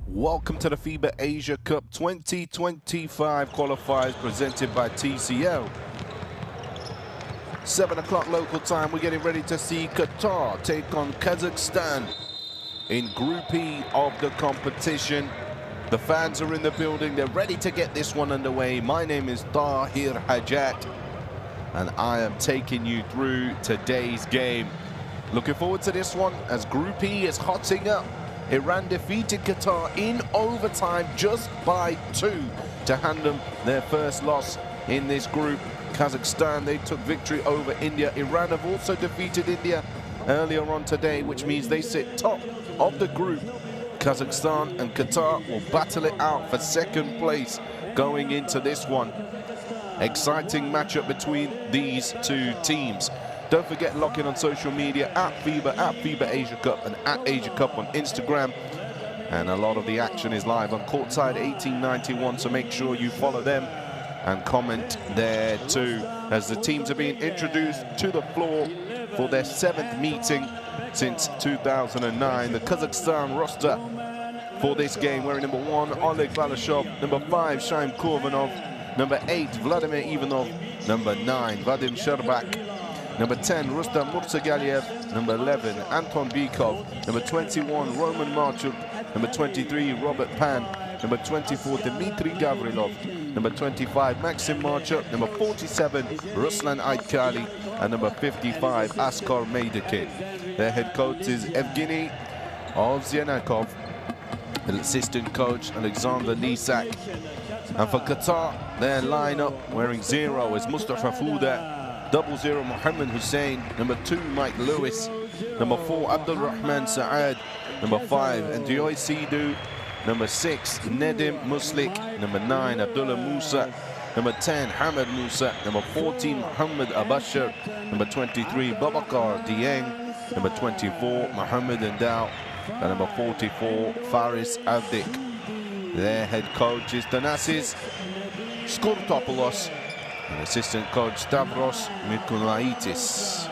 Welcome to the FIBA Asia Cup 2025 qualifiers presented by TCL. 7 o'clock local time, we're getting ready to see Qatar take on Kazakhstan in Group E of the competition. The fans are in the building, they're ready to get this one underway. My name is Tahir Hajat, and I am taking you through today's game. Looking forward to this one as Group E is hotting up. Iran defeated Qatar in overtime just by 2 to hand them their first loss in this group. Kazakhstan, they took victory over India. Iran have also defeated India earlier on today, which means they sit top of the group. Kazakhstan and Qatar will battle it out for second place going into this one. Exciting matchup between these two teams. Don't forget, log in on social media at FIBA Asia Cup and at Asia Cup on Instagram. And a lot of the action is live on Courtside 1891, so make sure you follow them and comment there too, as the teams are being introduced to the floor for their 7th meeting since 2009. The Kazakhstan roster for this game, wearing number 1, Oleg Balashov, number 5, Shaim Kurbanov, number 8, Vladimir Ivanov, number 9, Vadim Sherbak, number 10, Rustam Murzagaliev, number 11, Anton Bikov, number 21, Roman Marchuk, number 23, Robert Pan, number 24, Dmitry Gavrilov, number 25, Maxim Marchuk, number 47, Ruslan Aitkali, and number 55, Askar Meidakin. Their head coach is Evgeny Ovzianakov, the assistant coach Alexander Lisak. And for Qatar, their lineup wearing 0 is Mustafa Fouda, 00 Mohammed Hussein, number 2 Mike Lewis, number 4 Abdul Rahman Saad, number 5 Ndioy Sidhu, number 6 Nedim Muslik, number 9 Abdullah Musa, number 10 Hamad Musa, number 14 Muhammad Abashir, number 23 Babakar Dieng, number 24 Mohammed Ndao, and number 44 Faris Avdik. Their head coach is Thanasis Skurtopoulos, and assistant coach Stavros Mikulaitis.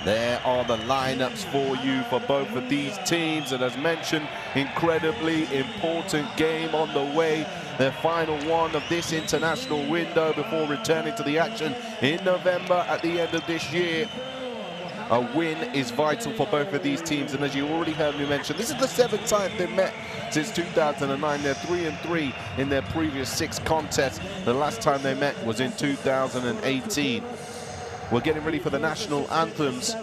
There are the lineups for you for both of these teams, and as mentioned, incredibly important game on the way. Their final one of this international window before returning to the action in November at the end of this year. A win is vital for both of these teams, and as you already heard me mention, this is the 7th time they've met since 2009. They're 3-3 in their previous 6 contests. The last time they met was in 2018. We're getting ready for the national anthems,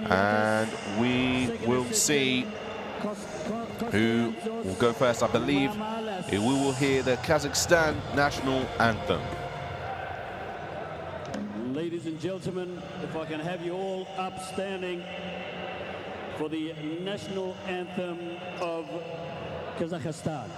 and we will see who will go first. I believe we will hear the Kazakhstan national anthem. Ladies and gentlemen, if I can have you all up standing for the national anthem of Kazakhstan.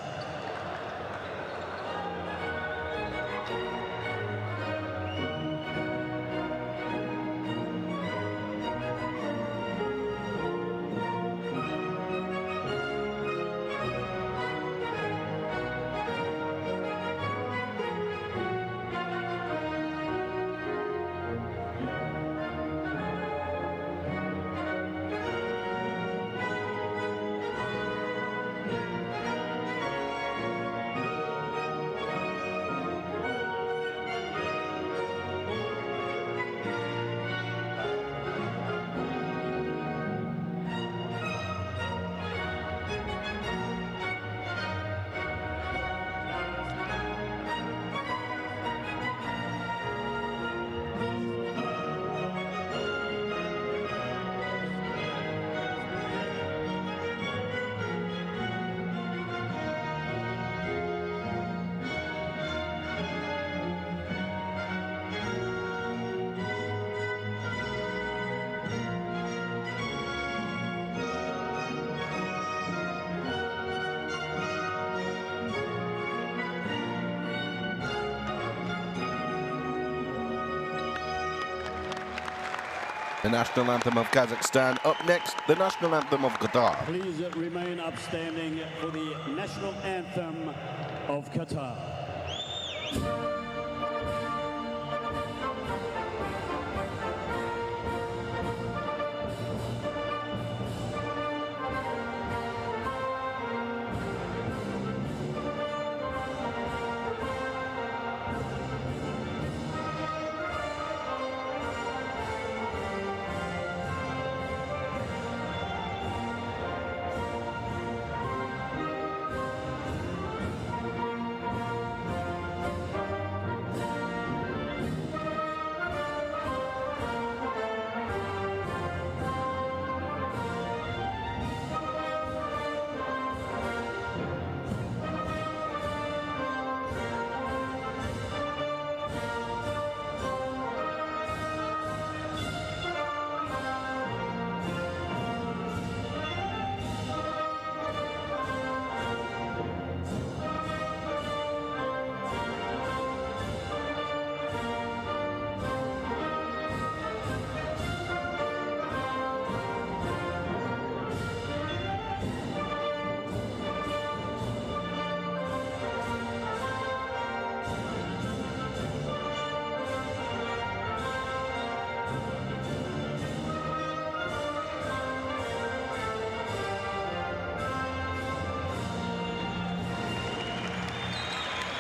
The national anthem of Kazakhstan. Up next, the national anthem of Qatar. Please remain upstanding for the national anthem of Qatar.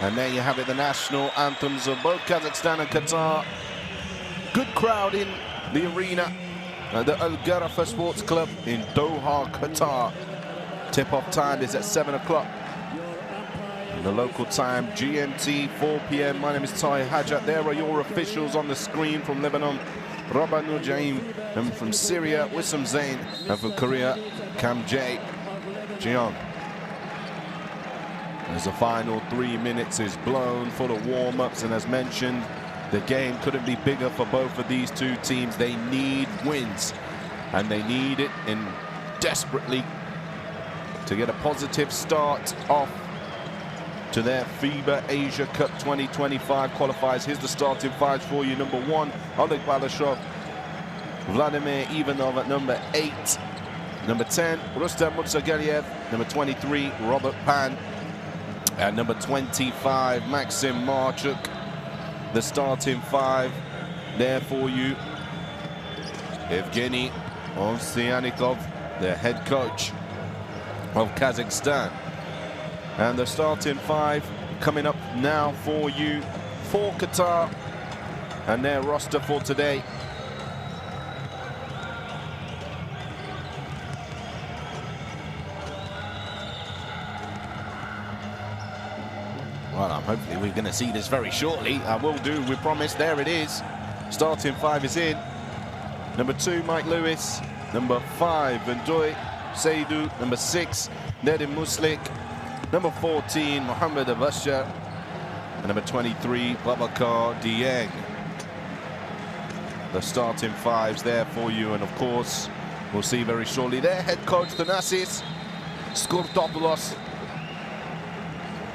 And there you have it, the national anthems of both Kazakhstan and Qatar. Good crowd in the arena at the Al Gharafa Sports Club in Doha, Qatar. Tip-off time is at 7 o'clock. The local time, GMT, 4 p.m. My name is Tai Hajat. There are your officials on the screen. From Lebanon, Rabah Nujaim, and from Syria, Wissam Zain, and from Korea, Kam Jae Jeong. As the final 3 minutes is blown for the warm-ups, and as mentioned, the game couldn't be bigger for both of these two teams. They need wins, and they need it desperately to get a positive start off to their FIBA Asia Cup 2025 qualifiers. Here's the starting fives for you. Number 1, Oleg Balashov, Vladimir Ivanov at number 8. Number 10, Rustam Murzagaliev. Number 23, Robert Pan. At number 25, Maxim Marchuk. The starting 5 there for you. Evgeny Ovsyannikov, the head coach of Kazakhstan. And the starting 5 coming up now for you for Qatar and their roster for today. Well, hopefully we're going to see this very shortly. I will do, we promise. There it is. Starting 5 is in. Number 2, Mike Lewis. Number 5, Vendoy Seydu. Number 6, Nedim Muslik. Number 14, Mohamed Abashar. And number 23, Babakar Dieng. The starting 5s there for you. And of course, we'll see very shortly their head coach, Thanasis Skurtopoulos,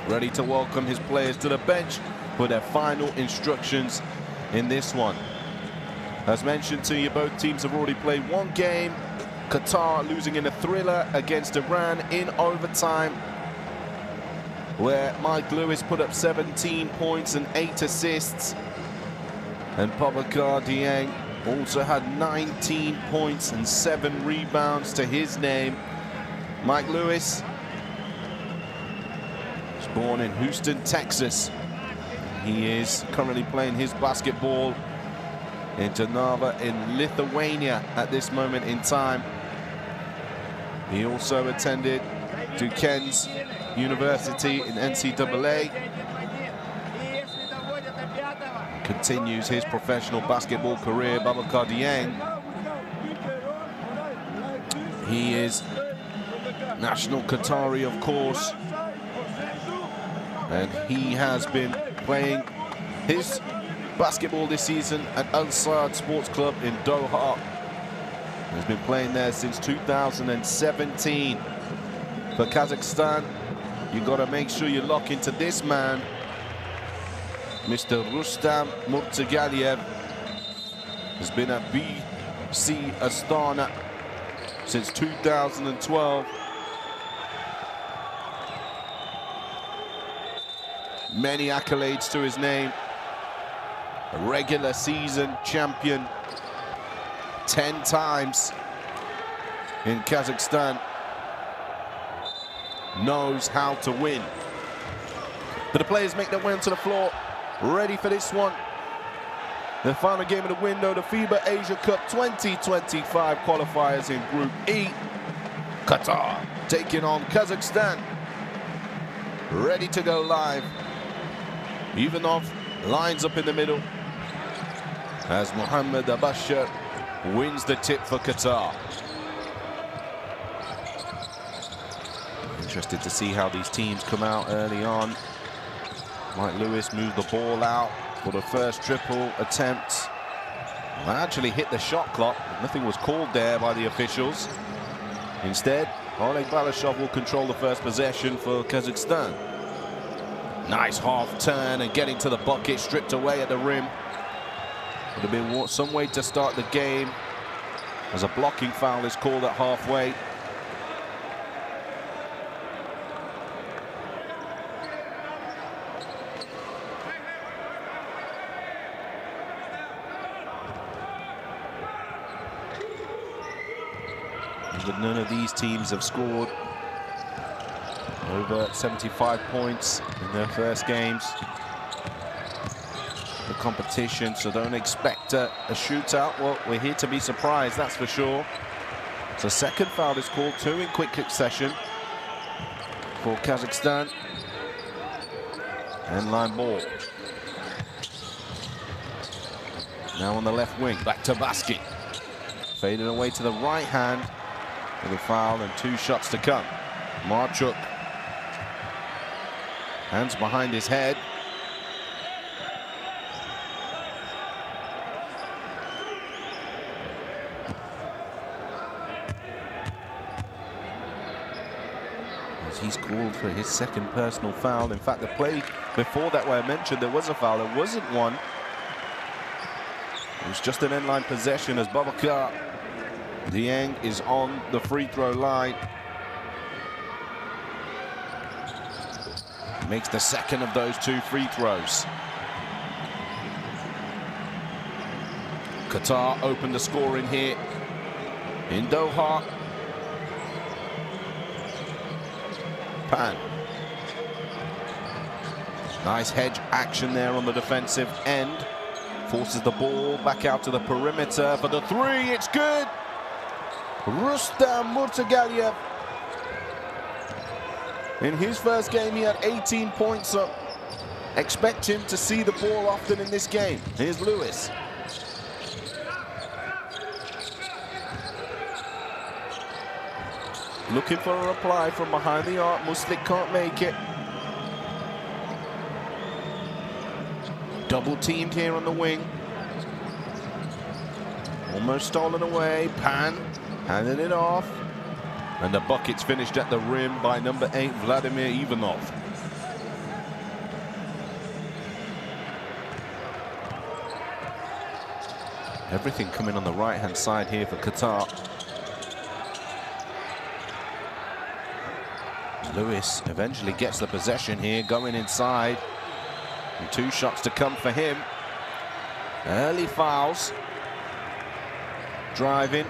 ready to welcome his players to the bench for their final instructions in this one. As mentioned to you, both teams have already played one game. Qatar losing in a thriller against Iran in overtime, where Mike Lewis put up 17 points and 8 assists. And Babakar Dieng also had 19 points and 7 rebounds to his name. Mike Lewis was born in Houston, Texas. He is currently playing his basketball in Trnava in Lithuania at this moment in time. He also attended Duquesne's University in NCAA. Continues his professional basketball career. Babakar Dieng, he is national Qatari, of course, and he has been playing his basketball this season at Al Saad Sports Club in Doha. He's been playing there since 2017. For Kazakhstan, you got to make sure you lock into this man, Mr. Rustam Murzagaliev. Has been at BC Astana since 2012. Many accolades to his name. A regular season champion 10 times in Kazakhstan. Knows how to win. But the players make their way onto the floor, ready for this one. The final game of the window, the FIBA Asia Cup 2025 qualifiers in Group E. Qatar taking on Kazakhstan. Ready to go live. Ivanov lines up in the middle as Mohamed Abashar wins the tip for Qatar. Interested to see how these teams come out early on. Mike Lewis moved the ball out for the first triple attempt. Well, actually hit the shot clock. Nothing was called there by the officials. Instead, Oleg Balashov will control the first possession for Kazakhstan. Nice half turn and getting to the bucket, stripped away at the rim. Would have been some way to start the game, as a blocking foul is called at halfway. But none of these teams have scored Over 75 points in their first games. The competition, so don't expect a shootout. Well, we're here to be surprised, that's for sure. So second foul is called, 2 in quick succession for Kazakhstan. End line ball. Now on the left wing, back to basket. Faded away to the right hand with a foul and 2 shots to come. Marchuk. Hands behind his head. He's called for his second personal foul. In fact, the play before that where I mentioned there was a foul, there wasn't one. It was just an end-line possession as Babakar Dieng is on the free throw line. Makes the second of those 2 free throws. Qatar opened the scoring here in Doha. Pan. Nice hedge action there on the defensive end. Forces the ball back out to the perimeter for the 3. It's good. Rustam Murtagaliev. In his first game, he had 18 points, so expect him to see the ball often in this game. Here's Lewis. Looking for a reply from behind the arc. Muslik can't make it. Double teamed here on the wing. Almost stolen away. Pan handing it off. And the bucket's finished at the rim by number 8, Vladimir Ivanov. Everything coming on the right-hand side here for Qatar. Lewis eventually gets the possession here, going inside. And 2 shots to come for him. Early fouls. Driving.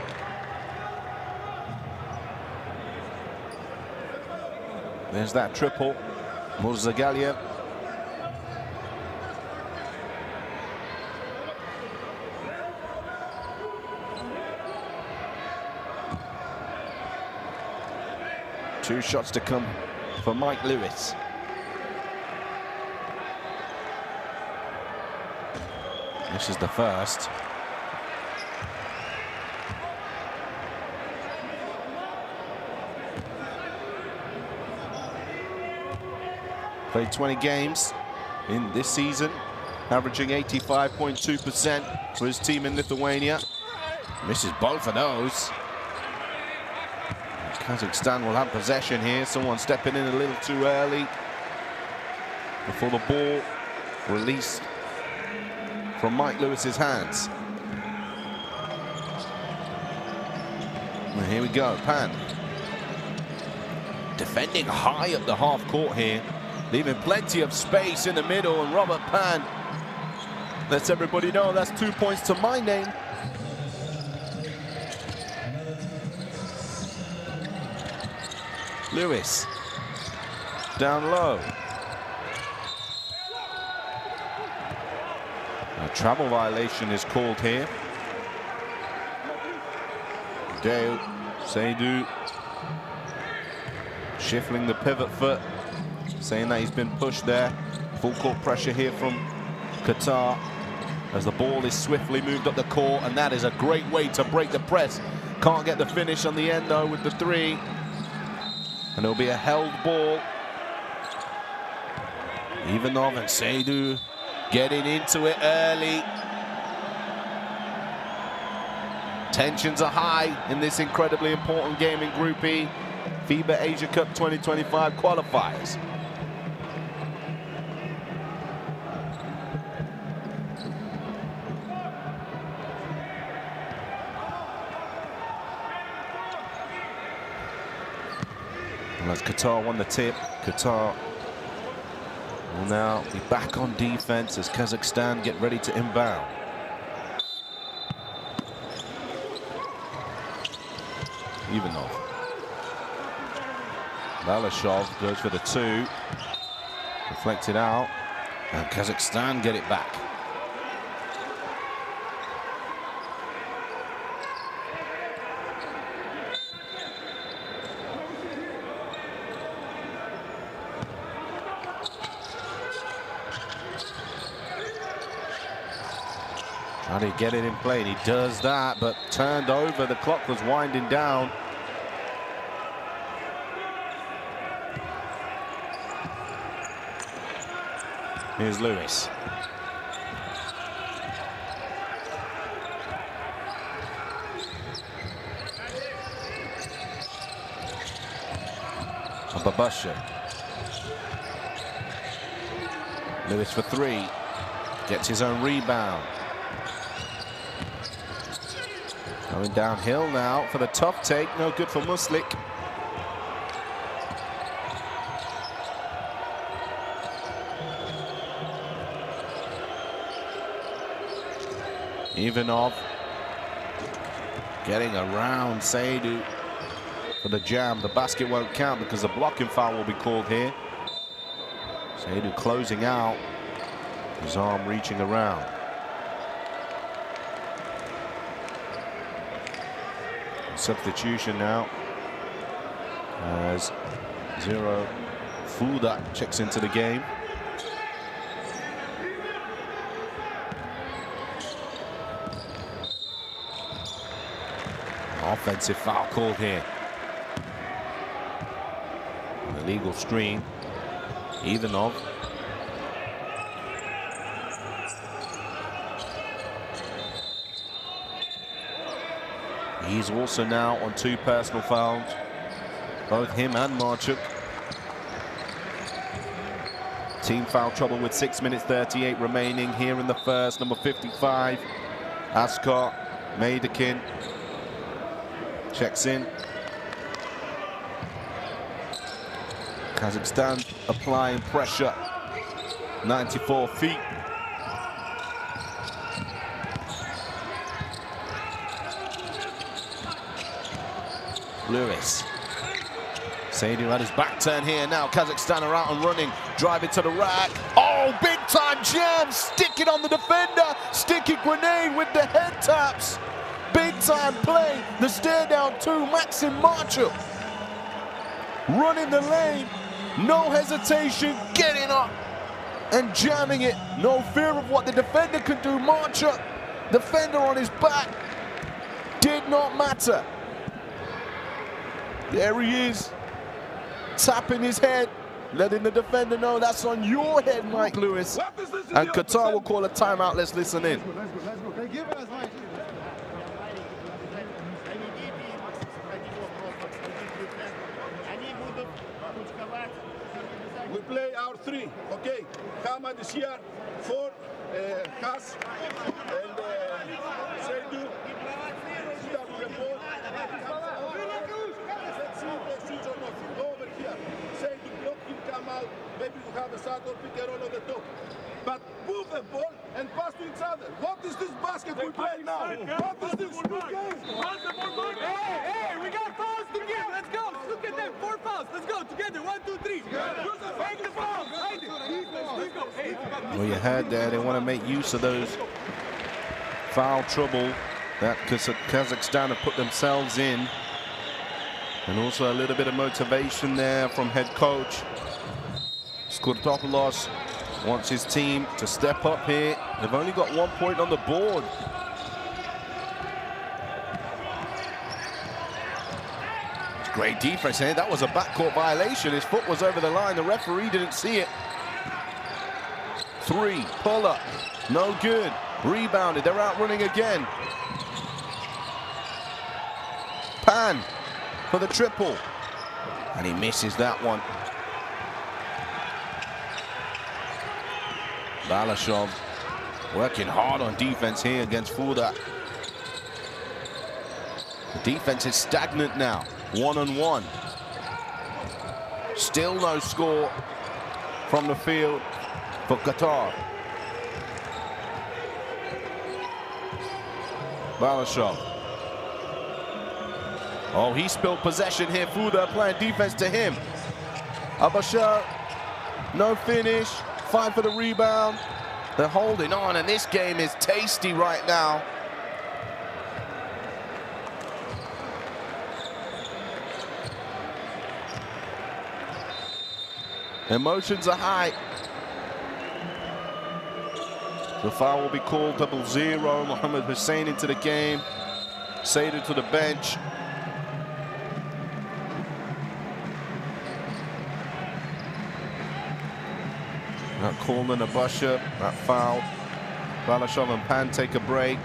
There's that triple. Murzagaliev. Two shots to come for Mike Lewis. This is the first. Played 20 games in this season, averaging 85.2% for his team in Lithuania. Misses both of those. Kazakhstan will have possession here. Someone stepping in a little too early before the ball released from Mike Lewis's hands. And here we go, Pan. Defending high up the half court here, leaving plenty of space in the middle, and Robert Pan lets everybody know that's 2 points to my name. Lewis, down low. A travel violation is called here. Dale Seydu shifting the pivot foot, saying that he's been pushed there. Full court pressure here from Qatar as the ball is swiftly moved up the court, and that is a great way to break the press. Can't get the finish on the end though with the three. And it'll be a held ball. Ivanov and Seydu getting into it early. Tensions are high in this incredibly important game in Group E, FIBA Asia Cup 2025 qualifiers. Well, as Qatar won the tip, Qatar will now be back on defense as Kazakhstan get ready to inbound. Ivanov. Balashov goes for the 2. Deflected out. And Kazakhstan get it back. Trying to get it in play, and he does that, but turned over. The clock was winding down. Here's Lewis. Babasha. Lewis for 3. Gets his own rebound. Going downhill now for the tough take. No good for Muslik. Ivanov getting around Seydu for the jam. The basket won't count because the blocking foul will be called here. Seydu closing out. His arm reaching around. Substitution now as Zero Fuda checks into the game. Offensive foul called here. An illegal screen. Ivanov. He's also now on 2 personal fouls. Both him and Marchuk. Team foul trouble with 6 minutes 38 remaining here in the first. Number 55, Ascot Maidakin checks in. Kazakhstan applying pressure. 94 feet. Lewis. Seydu had his back turn here. Now Kazakhstan are out and running. Drive it to the rack. Oh, big time jam. Stick it on the defender. Sticky grenade with the head taps. Big time play. The stare down 2. Maxim Marchuk. Running the lane. No hesitation. Getting up and jamming it. No fear of what the defender could do. Marchuk, defender on his back. Did not matter. There he is, tapping his head, letting the defender know that's on your head, Mike Lewis. And Qatar will call a timeout. Let's listen in. We play our 3, okay? Hamad is here, 4, Has, and Seydu. Over here, say to block him, come out, maybe you have a shot or pick a roll on the top. But move the ball and pass to each other. What is this basket we play now? What is this new game? Hey, we got fouls to give. Let's go. Look at them. 4 fouls. Let's go together. 1, 2, 3. Make the fouls. Well, you heard there, they want to make use of those foul trouble that Kazakhstan have put themselves in. And also a little bit of motivation there from head coach. Skurtopoulos wants his team to step up here. They've only got 1 point on the board. It's great defense here. That was a backcourt violation. His foot was over the line. The referee didn't see it. 3, pull up, no good. Rebounded, they're out running again. Pan for the triple, and he misses that one. Balashov working hard on defense here against Fuda. The defense is stagnant now, 1-on-1. Still no score from the field for Qatar. Balashov. Oh, he spilled possession here. Fuda applying defense to him. Abashar, no finish, fight for the rebound. They're holding on, and this game is tasty right now. Emotions are high. The foul will be called, 0-0. Mohammed Hussein into the game. Seder to the bench. That call on Abashar, that foul. Balashov and Pan take a break.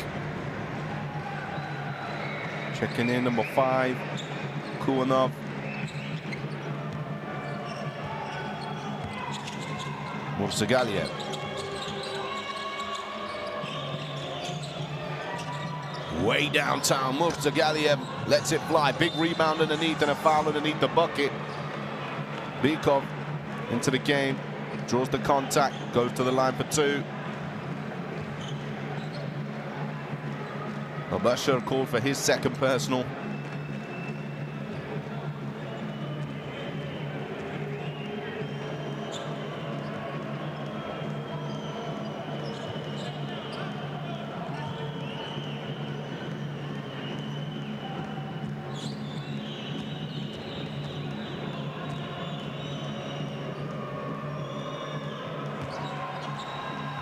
Checking in, number 5, Kuanov. Murzagaliev. Way downtown, Murzagaliev lets it fly. Big rebound underneath and a foul underneath the bucket. Bykov into the game, draws the contact, goes to the line for 2. Abashar called for his second personal.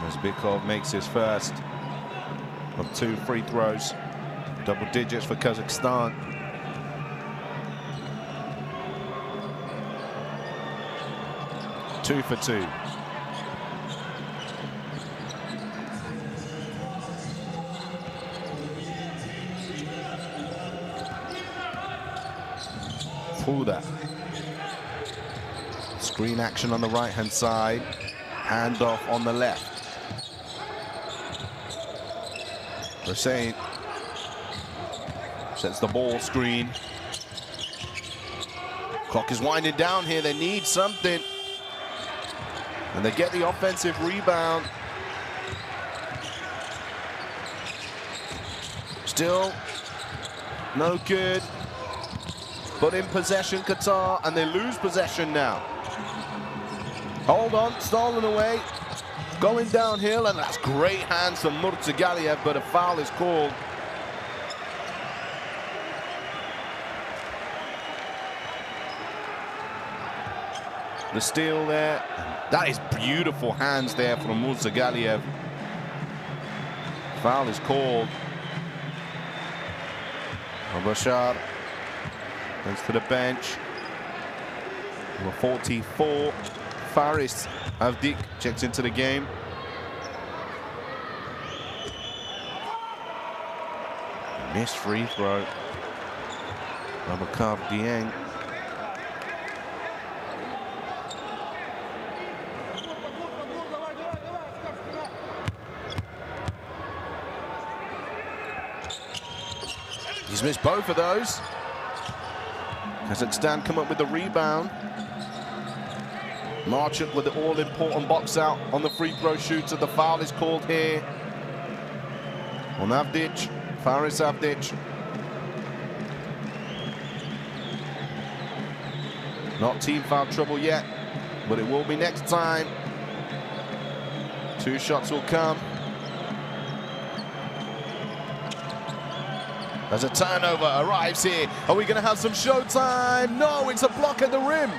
As Bykov makes his first of 2 free throws, double digits for Kazakhstan. Two for 2. Fuda. Screen action on the right-hand side. Handoff on the left. Hussein sets the ball screen. Clock is winding down here. They need something. And they get the offensive rebound. Still no good. But in possession, Qatar, and they lose possession now. Hold on, stolen away. Going downhill, and that's great hands from Murzagaliev, but a foul is called. The steal there. That is beautiful hands there from Murzagaliev. Foul is called. Abashar goes to the bench. Number 44, Faris Avdik checks into the game. Missed free throw. Abakar Dieng. He's missed both of those. Kazakhstan come up with the rebound. Marchuk with the all-important box out on the free throw shooter. The foul is called here on Avdic, Faris Avdic. Not team foul trouble yet, but it will be next time. 2 shots will come. As a turnover arrives here. Are we going to have some showtime? No, it's a block at the rim.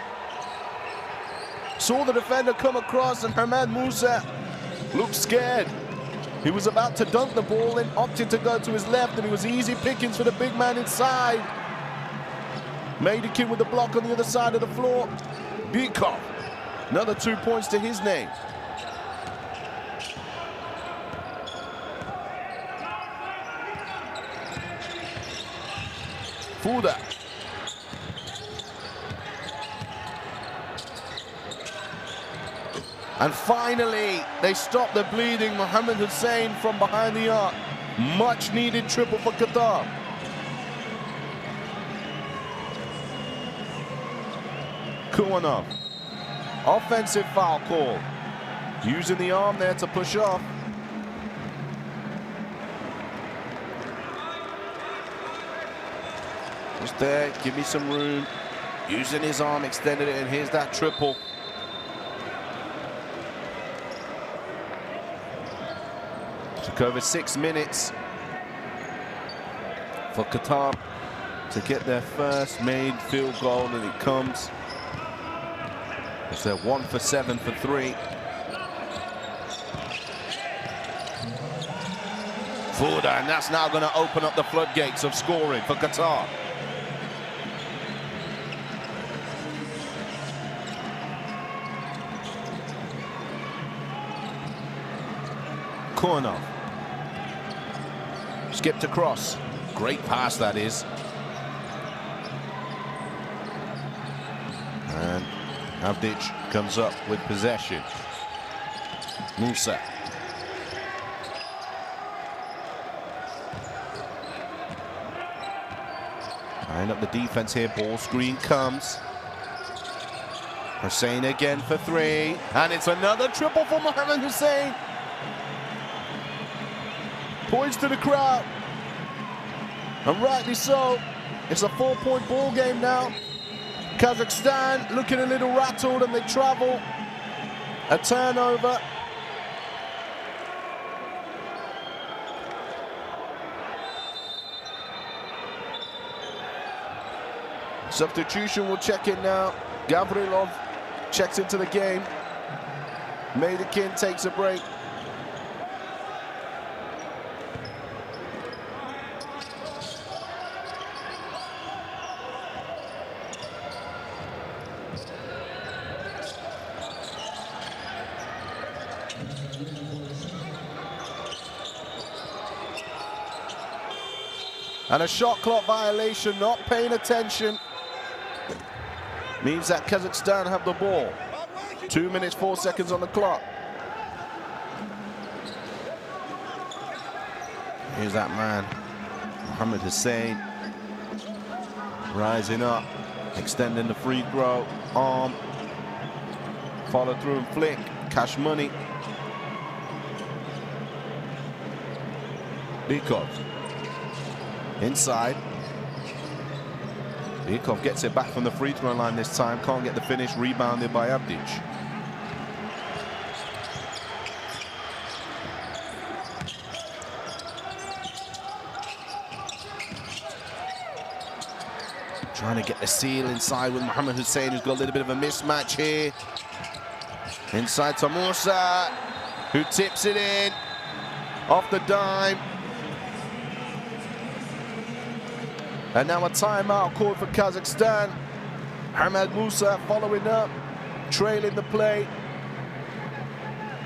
Saw the defender come across, and Hamad Musa looked scared. He was about to dunk the ball and opted to go to his left, and it was easy pickings for the big man inside. Maidikin with the block on the other side of the floor. Bykov, another 2 points to his name. Fuda. And finally, they stop the bleeding. Mohammed Hussein from behind the arc. Much needed triple for Qatar. Kuanov. Offensive foul call. Using the arm there to push off. Just there, give me some room. Using his arm, extended it, and here's that triple. Took over 6 minutes for Qatar to get their first made field goal, and it comes. It's their 1 for 7 for 3. Fouda, and that's now going to open up the floodgates of scoring for Qatar. Corner. Skipped across. Great pass that is. And Avdic comes up with possession. Musa. Tying up the defense here. Ball screen comes. Hussein again for 3. And it's another triple for Mohammed Hussein. Points to the crowd. And rightly so. It's a 4-point ball game now. Kazakhstan looking a little rattled, and they travel. A turnover. Substitution will check in now. Gavrilov checks into the game. Maidakin takes a break. And a shot clock violation, not paying attention. Means that Kazakhstan have the ball. 2 minutes, 4 seconds on the clock. Here's that man, Mohammed Hussein. Rising up, extending the free throw, arm. Follow through and flick, cash money. Bikov. Inside. Bikov gets it back from the free throw line this time. Can't get the finish. Rebounded by Avdic. Trying to get the seal inside with Mohammed Hussein, who's got a little bit of a mismatch here. Inside to Musa, who tips it in. Off the dime. And now a timeout called for Kazakhstan. Hamad Musa following up, trailing the play.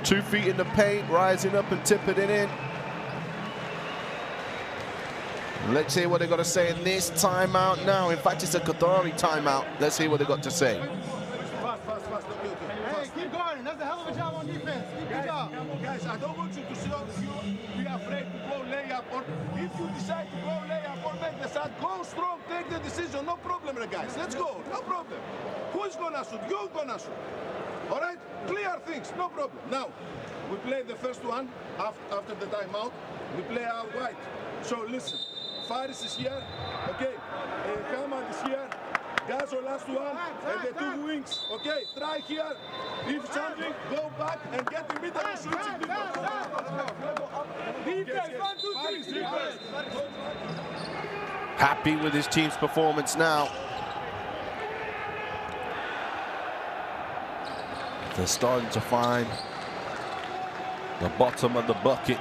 2 feet in the paint, rising up and tipping it in. Let's hear what they got to say in this timeout now. In fact, it's a Qatari timeout. Let's hear what they got to say. Fast. Hey, keep going. That's a hell of a job on defense. Good job. Guys, I don't want you to show you be afraid to go layup, or if you decide to go layup or make the shot, go strong, take the decision, no problem, guys. Let's go, no problem. Who's gonna shoot? You're gonna shoot. All right? Clear things, no problem. Now, we play the first one after the timeout. We play out wide. So listen, Faris is here, okay? Hamad is here. Gazo last one, and the 2 wings. Okay, try here. If something, go back and get the middle and switching defense. Defense, 1, 2, 3. Happy with his team's performance now. They're starting to find the bottom of the bucket.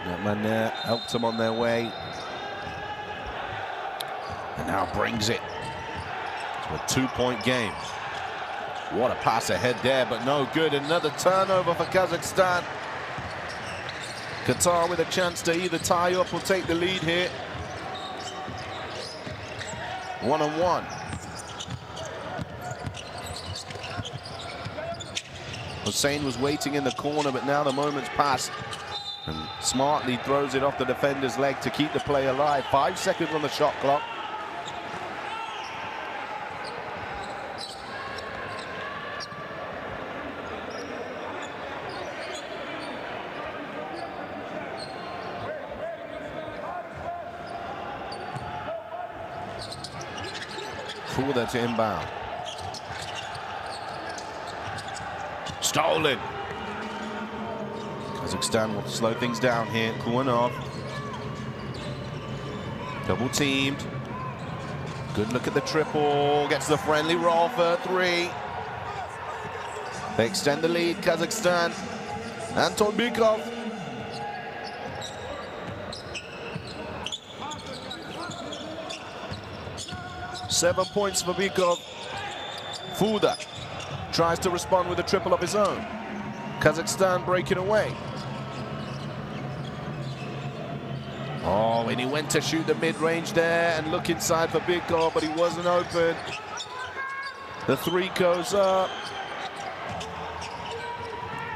That man there helped them on their way. And now brings it to a 2-point game. What a pass ahead there, but no good. Another turnover for Kazakhstan. Qatar with a chance to either tie up or take the lead here. 1-on-1. Hussein was waiting in the corner, but now the moment's passed. And smartly throws it off the defender's leg to keep the play alive. 5 seconds on the shot clock. Fuda to inbound. Stolen. Kazakhstan will slow things down here. Kuanov. Double teamed. Good look at the triple. Gets the friendly roll for 3. They extend the lead, Kazakhstan. Anton Bykov. Seven points for Bykov. Fuda tries to respond with a triple of his own. Kazakhstan breaking away. Oh, and he went to shoot the mid-range there and look inside for Bykov, but he wasn't open. The 3 goes up.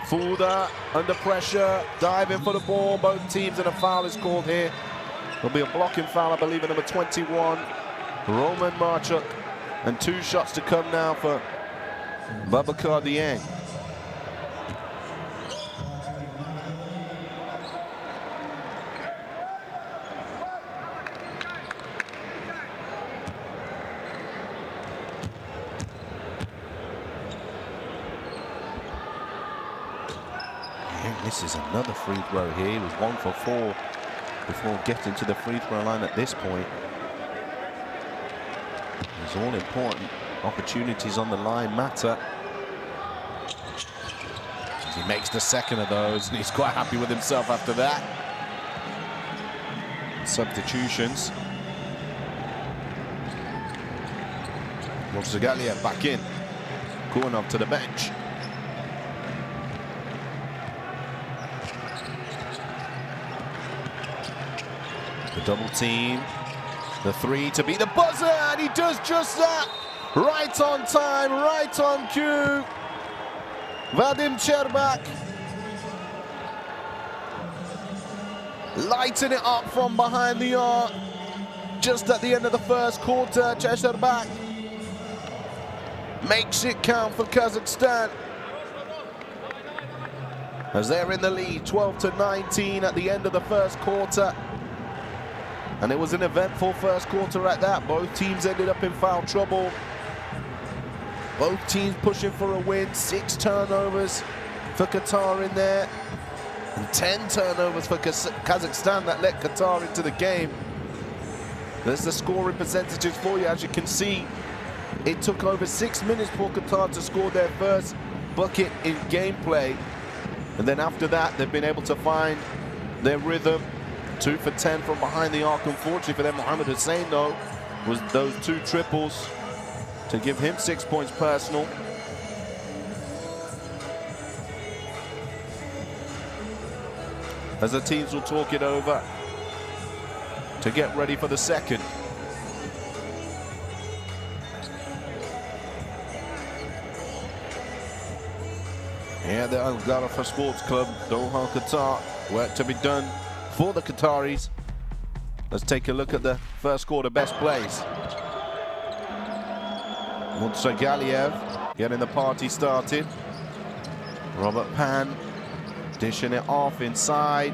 Fuda under pressure, diving for the ball. Both teams, and a foul is called here. There'll be a blocking foul, I believe, in number 21, Roman Marchuk. And 2 shots to come now for Babacar Dieng. This is another free throw here. He was 1 for 4 before getting to the free throw line at this point. It's all important. Opportunities on the line matter. He makes the second of those, and he's quite happy with himself after that. Substitutions. Morzagalia back in. Kuanov to the bench. The double team. The 3 to beat the buzzer, and he does just that. Right on time, right on cue. Vadim Cherbak lighting it up from behind the arc. Just at the end of the first quarter, Cherbak makes it count for Kazakhstan, as they're in the lead, 12-19 at the end of the first quarter. And it was an eventful first quarter at that. Both teams ended up in foul trouble. Both teams pushing for a win. 6 turnovers for Qatar in there, and 10 turnovers for Kazakhstan that let Qatar into the game. There's the scoring percentages for you. As you can see, it took over 6 minutes for Qatar to score their first bucket in gameplay. And then after that, they've been able to find their rhythm. 2 for 10 from behind the arc. Unfortunately for them, Mohamed Hussein, though, was those 2 triples to give him 6 points personal. As the teams will talk it over to get ready for the second. Yeah, the Al Gharafa Sports Club, Doha, Qatar. Work to be done for the Qataris. Let's take a look at the first quarter best plays. Morzgaliev getting the party started. Robert Pan dishing it off inside.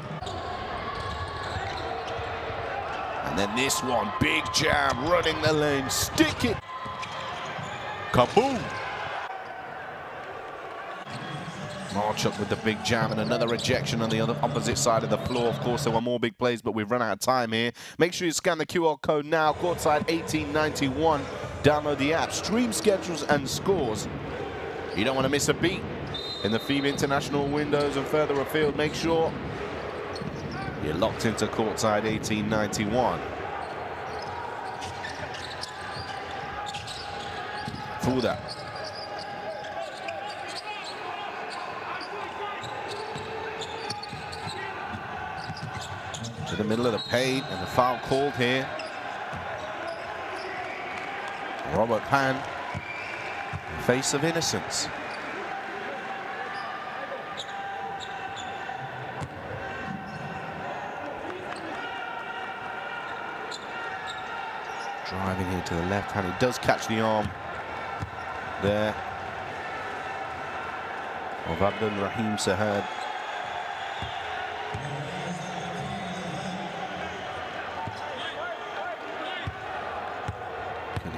And then this one, big jam, running the lane, stick it. Kaboom! Marchuk with the big jam, and another rejection on the opposite side of the floor. Of course, there were more big plays, but we've run out of time here. Make sure you scan the QR code now. Courtside 1891. Download the app. Stream schedules and scores. You don't want to miss a beat in the FIBA International windows and further afield. Make sure you're locked into Courtside 1891. Fuda. To the middle of the paint, and the foul called here. Robert Pan, face of innocence. Driving into the left hand, he does catch the arm there of Abdul Rahim Sahad.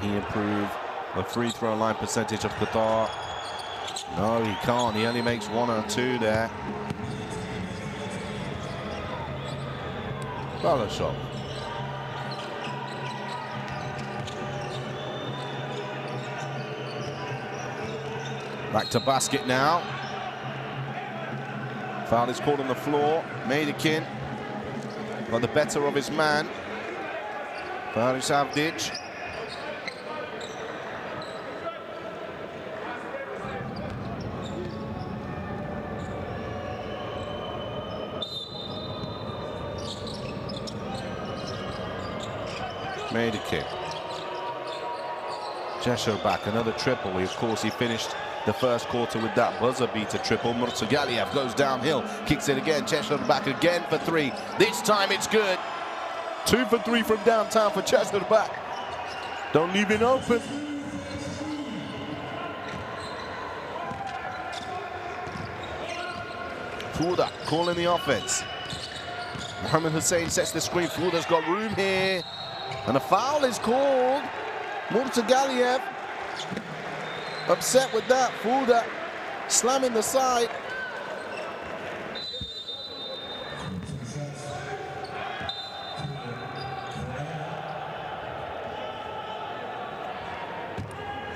he improve the free throw line percentage of Qatar? No, he can't. He only makes 1 or 2 there. Balashov. Back to basket now. Foul is called on the floor. Maidakin got the better of his man. Faris Avdic. Maidakin. Cheshire back, another triple. Of course, he finished the first quarter with that buzzer beater triple. Murtzagaliev goes downhill, kicks it again. Cheshire back again for 3. This time it's good. 2 for 3 from downtown for Cheshire back. Don't leave it open. Fouda calling the offense. Mohamed Hussein sets the screen. Fouda's got room here. And a foul is called. Murtzagaliev upset with that. Fouda slamming the side.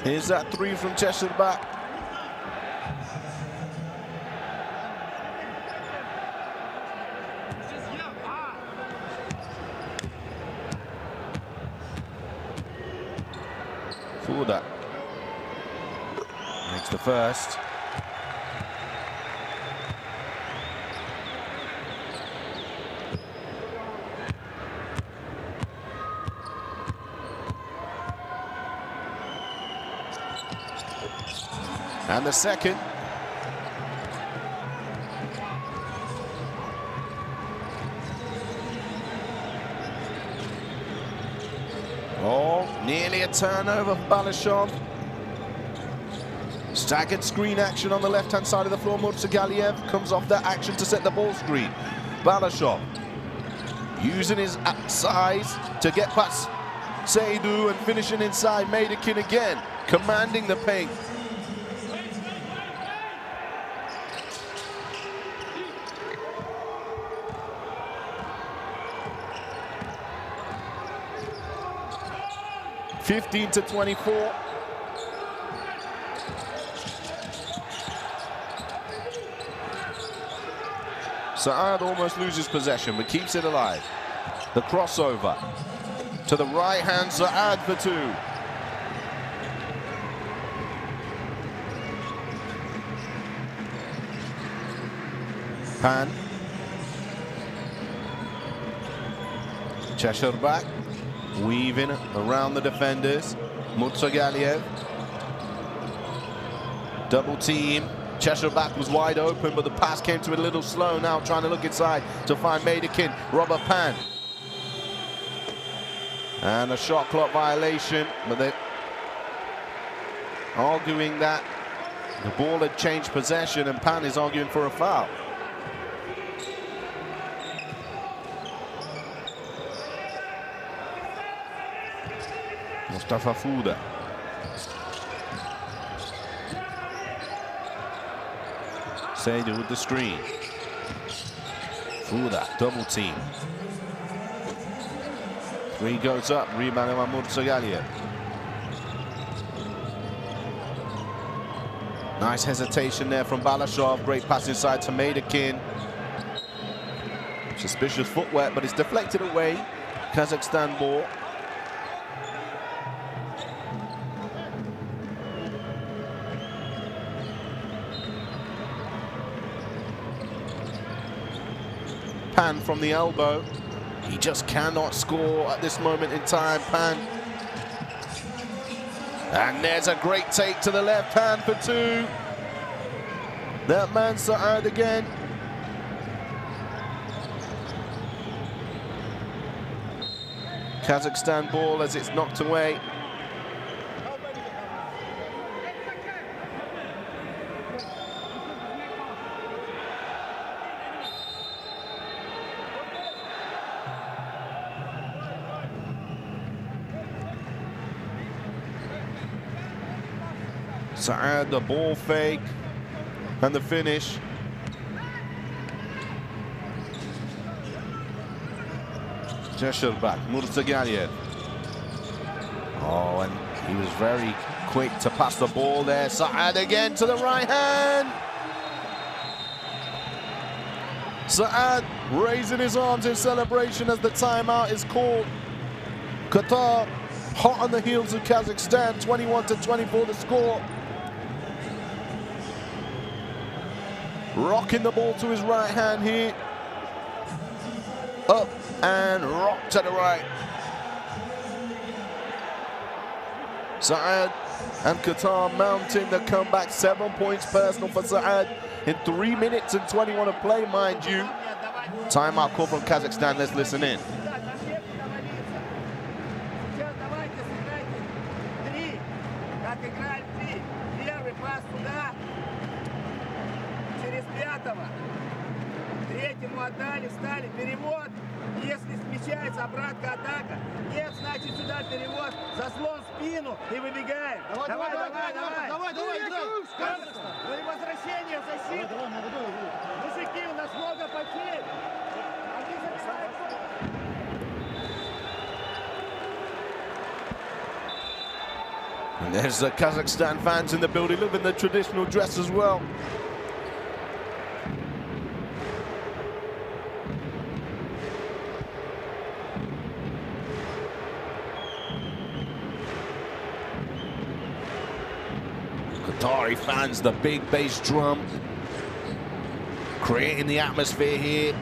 Here's that 3 from Cheshire back. Fouda makes the first. And the second. Oh, nearly a turnover for Balashov. Staggered screen action on the left-hand side of the floor. Murtzagaliev comes off that action to set the ball screen. Balashov using his size to get past Seydu and finishing inside. Maidakin again, commanding the paint. (15-24). Saad almost loses possession, but keeps it alive. The crossover to the right hand, Saad for 2. Pan. Cheshire back, weaving around the defenders. Murtzagaliev. Double team. Cheshire back was wide open, but the pass came to it a little slow. Now trying to look inside to find Maidakin. Robert Pan. And a shot clock violation, but they're arguing that the ball had changed possession, and Pan is arguing for a foul. Mustafa Fouda. Seydu with the screen. Fouda, double team. 3 goes up, rebounded by Murtzagaliev. Nice hesitation there from Balashov. Great pass inside to Maidakin. Suspicious footwork, but it's deflected away. Kazakhstan ball. Pan from the elbow. He just cannot score at this moment in time, Pan. And there's a great take to the left hand for 2. That man Saad again. Kazakhstan ball as it's knocked away. Saad, the ball fake, and the finish. Jesherbak, Murzagaliev. Oh, and he was very quick to pass the ball there. Saad again to the right hand. Saad raising his arms in celebration as the timeout is called. Qatar hot on the heels of Kazakhstan, 21-24 the score. Rocking the ball to his right hand here. Up and rock to the right. Saad and Qatar mounting the comeback. 7 points personal for Saad in 3 minutes and 21 of play, mind you. Timeout call from Kazakhstan. Let's listen in. Третьему отдали, встали, перевод. Если смещается обратка атака, нет, значит сюда перевод, заслон в спину и выбегаем. Давай. Ну и возвращение в защиту. Мужики, у нас много потерь. And there's the Kazakhstan fans in the building, loving the traditional dress as well. Qatari fans, the big bass drum, creating the atmosphere here.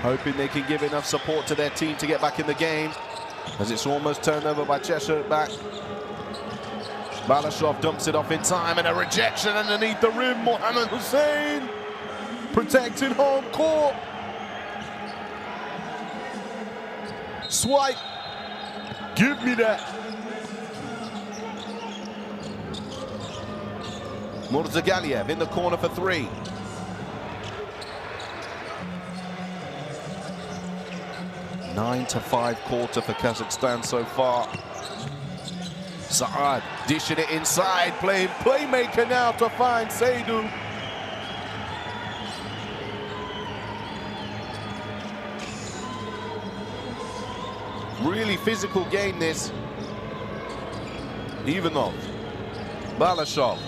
Hoping they can give enough support to their team to get back in the game. As it's almost turned over by Jesherbak. Balashov dumps it off in time and a rejection underneath the rim. Mohammed Hussein protecting home court. Swipe. Give me that. Murzagaliev in the corner for three. Nine to 5 quarter for Kazakhstan so far. Saad dishing it inside, playing playmaker now to find Seydu. Really physical game this. Ivanov, Balashov,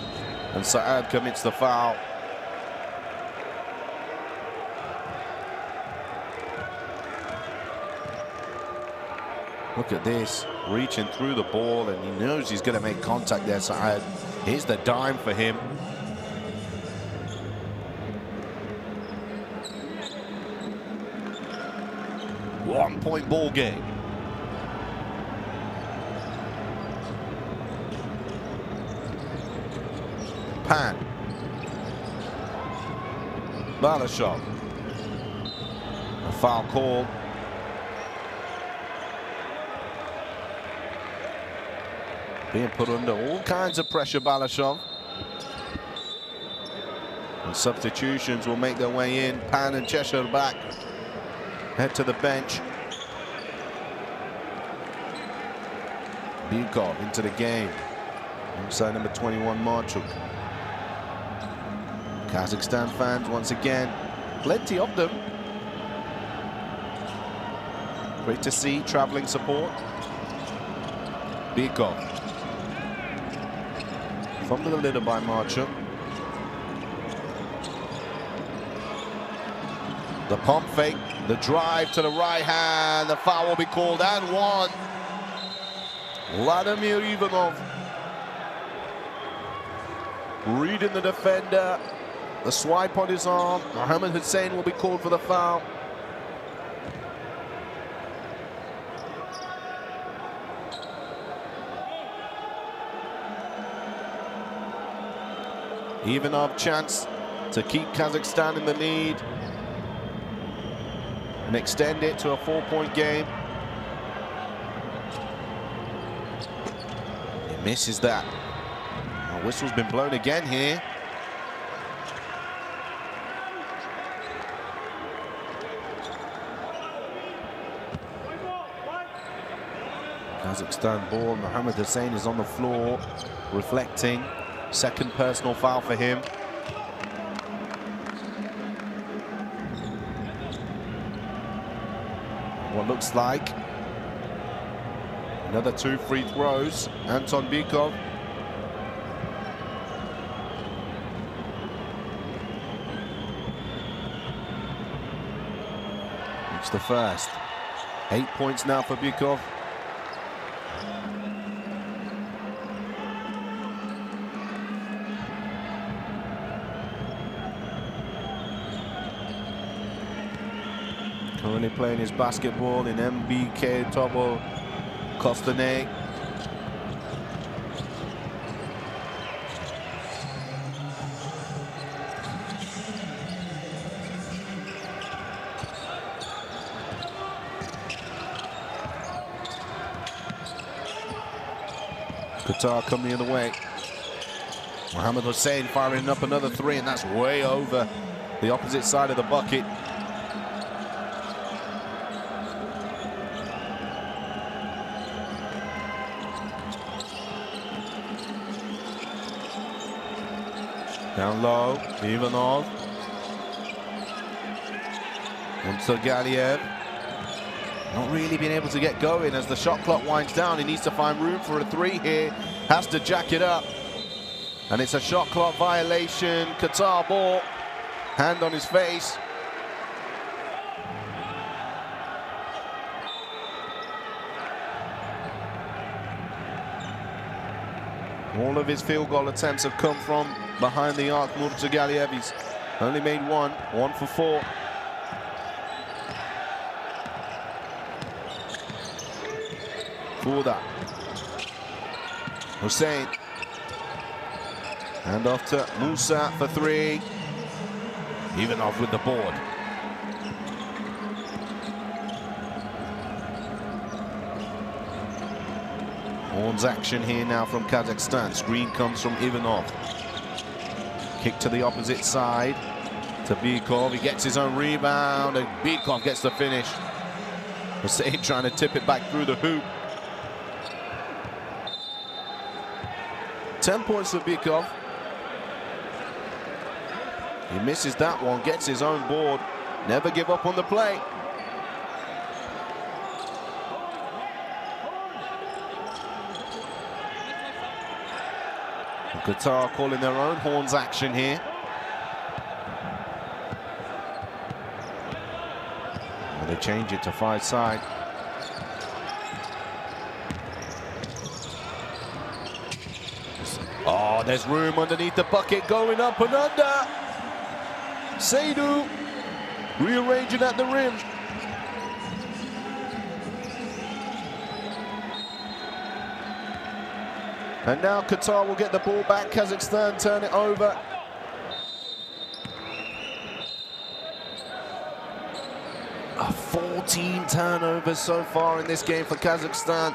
and Saad commits the foul. Look at this, reaching through the ball, and he knows he's going to make contact there, Saad. Here's the dime for him. One-point ball game. Pan. Balashov. A foul call. Being put under all kinds of pressure, Balashov. And substitutions will make their way in. Pan and Jesherbak head to the bench. Bukov into the game. Inside number 21, Marchuk. Kazakhstan fans once again. Plenty of them. Great to see traveling support. Bukov. Fumbled a little by Marchuk. The pump fake, the drive to the right hand, the foul will be called and one. Vladimir Ivanov reading the defender, the swipe on his arm. Mohammed Hussein will be called for the foul. Ivanov chance to keep Kazakhstan in the lead and extend it to a 4-point game. He misses that. The whistle's been blown again here. Kazakhstan ball. Mohamed Hussein is on the floor, reflecting. Second personal foul for him. What looks like another 2 free throws. Anton Bykov. It's the first. 8 points now for Bykov. Currently playing his basketball in MBK Tobo Kostane. Qatar coming the other way. Mohamed Hussein firing up another 3, and that's way over the opposite side of the bucket. Down low, Ivanov. Galiev. Not really being able to get going as the shot clock winds down. He needs to find room for a 3 here. Has to jack it up. And it's a shot clock violation. Qatar ball. Hand on his face. All of his field goal attempts have come from behind the arc. Galiev, he's only made 1 for 4. Fouda. Hussein. Hand off to Musa for 3. Ivanov with the board. Horns action here now from Kazakhstan. Screen comes from Ivanov. Kick to the opposite side to Bykov. He gets his own rebound and Bykov gets the finish. Hussein trying to tip it back through the hoop. 10 points for Bykov. He misses that one, gets his own board. Never give up on the play. Qatar calling their own horns action here. And they change it to 5 side. Oh, there's room underneath the bucket, going up and under. Seydu rearranging at the rim. And now Qatar will get the ball back. Kazakhstan turn it over. A 14 turnovers so far in this game for Kazakhstan.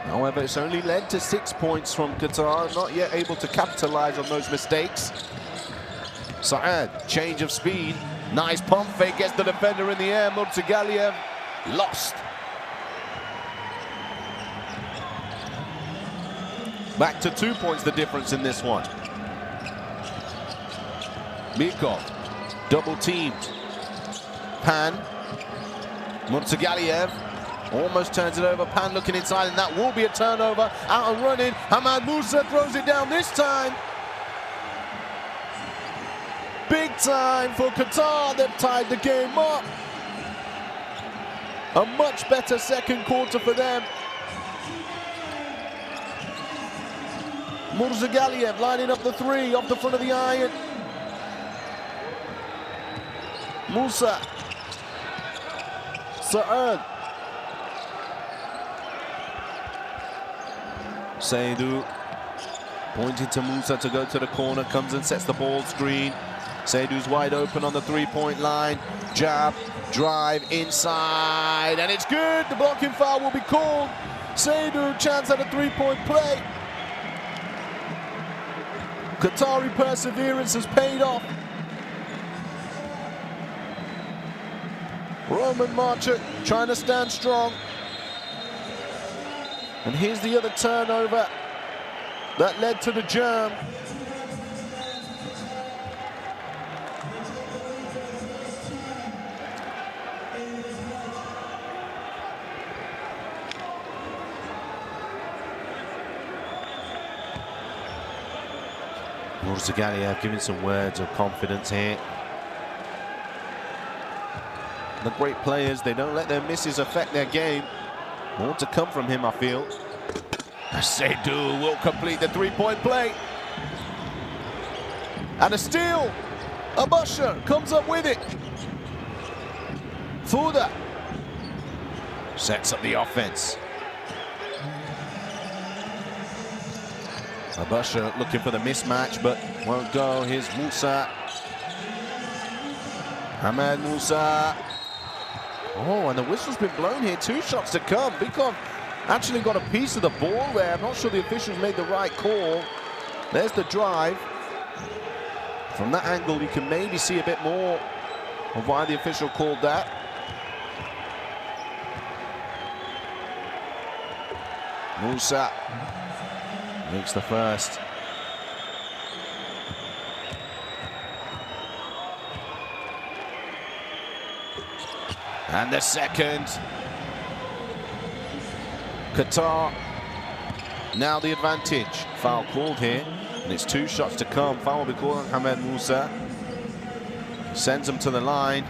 However, it's only led to 6 points from Qatar, not yet able to capitalize on those mistakes. Saad, change of speed. Nice pump fake, gets the defender in the air. Galiev lost. Back to 2 points, the difference in this one. Bykov, double teamed. Pan, Galiev. Almost turns it over. Pan looking inside, and that will be a turnover. Out and running. Hamad Musa throws it down this time. Big time for Qatar. They've tied the game up. A much better second quarter for them. Galiev lining up the 3 off the front of the iron. Musa. Saad. Seydu pointing to Musa to go to the corner, comes and sets the ball screen. Seydu's wide open on the 3-point line. Jab, drive, inside, and it's good. The blocking foul will be called. Seydu, chance at a 3-point play. Qatari perseverance has paid off. Roman Marchuk trying to stand strong. And here's the other turnover that led to the germ. Zagaliev giving some words of confidence here. The great players, they don't let their misses affect their game. More to come from him, I feel. Seydoux will complete the three-point play. And a steal. Abusher comes up with it. Fuda sets up the offense. Abusher looking for the mismatch, but won't go. Here's Musa. Ahmed Musa. Oh, and the whistle's been blown here. 2 shots to come. Bikov actually got a piece of the ball there. I'm not sure the officials made the right call. There's the drive. From that angle, you can maybe see a bit more of why the official called that. Musa makes the first. And the second. Qatar now the advantage. Foul called here, and it's 2 shots to come. Foul will be called on Ahmed Musa. Sends him to the line.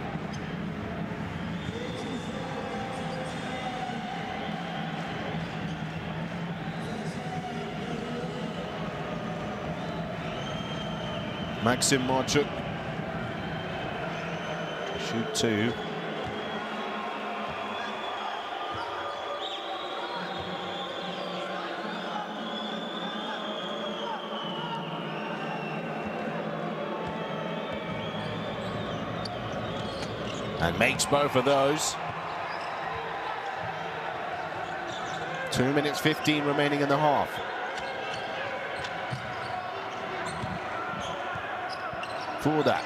Maxim Marchuk. Shoot 2. And makes both of those. 2 minutes 15 remaining in the half. For that.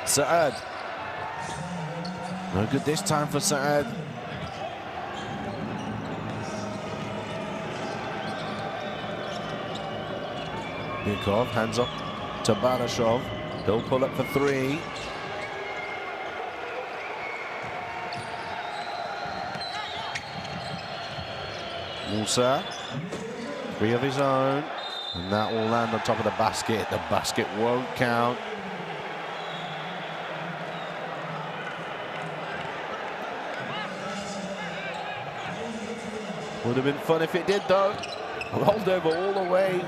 Saad. No good this time for Saad. Bikov hands up to Balashov. He'll pull up for 3. Musa, 3 of his own, and that will land on top of the basket. The basket won't count. Would have been fun if it did, though. Rolled over all the way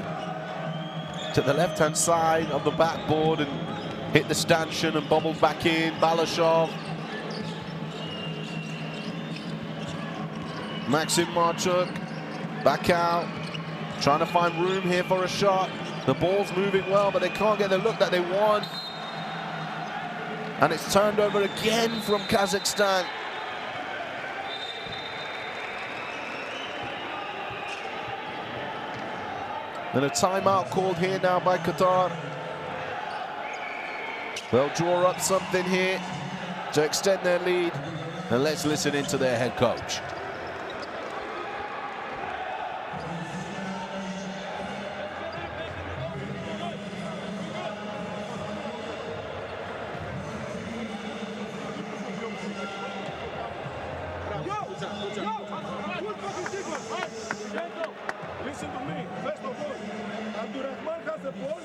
to the left-hand side of the backboard and hit the stanchion and bobbled back in. Balashov. Maxim Marchuk back out, trying to find room here for a shot. The ball's moving well, but they can't get the look that they want. And it's turned over again from Kazakhstan. And a timeout called here now by Qatar. They'll draw up something here to extend their lead. And let's listen into their head coach. Listen to me, first of all. Abdurrahman has the ball.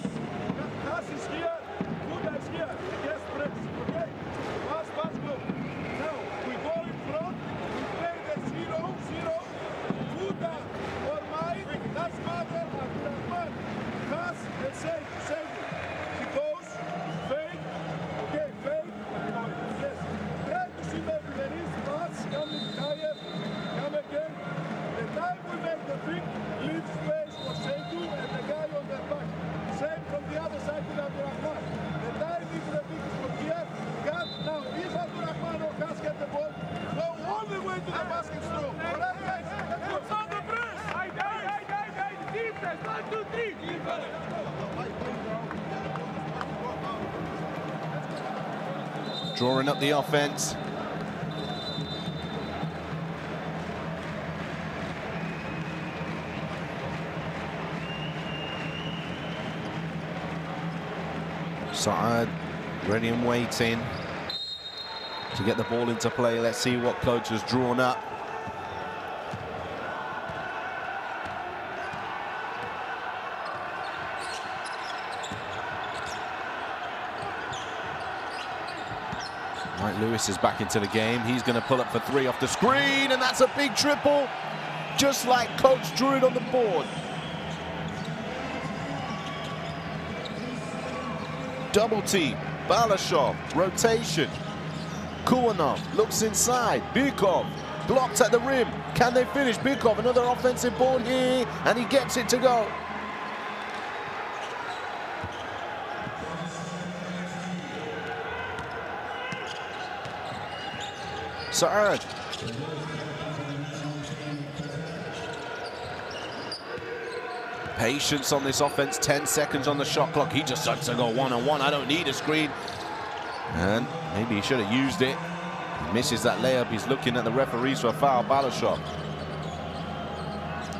Has is here. Buddha is here. Against press. Okay? Pass, go. Now, we go in front. We play the drawing up the offense. Saad ready and waiting to get the ball into play. Let's see what coach has drawn up. Mike Lewis is back into the game. He's going to pull up for three off the screen, and that's a big triple, just like coach drew it on the board. Double team, Balashov, rotation. Kuanov looks inside, Bykov blocked at the rim. Can they finish? Bykov, another offensive ball here, and he gets it to go. Saad. Patience on this offense, 10 seconds on the shot clock. He just starts to go one-on-one. I don't need a screen. And maybe he should have used it. He misses that layup. He's looking at the referees for a foul. Balashov.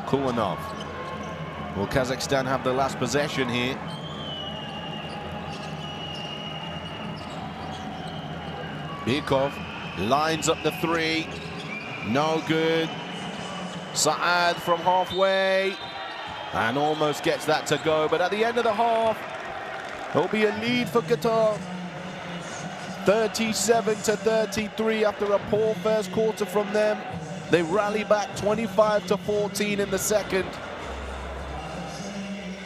Kuanov. Will Kazakhstan have the last possession here? Bykov lines up the three. No good. Saad from halfway. And almost gets that to go. But at the end of the half, there'll be a lead for Qatar. 37-33 after a poor first quarter from them. They rally back 25-14 in the second.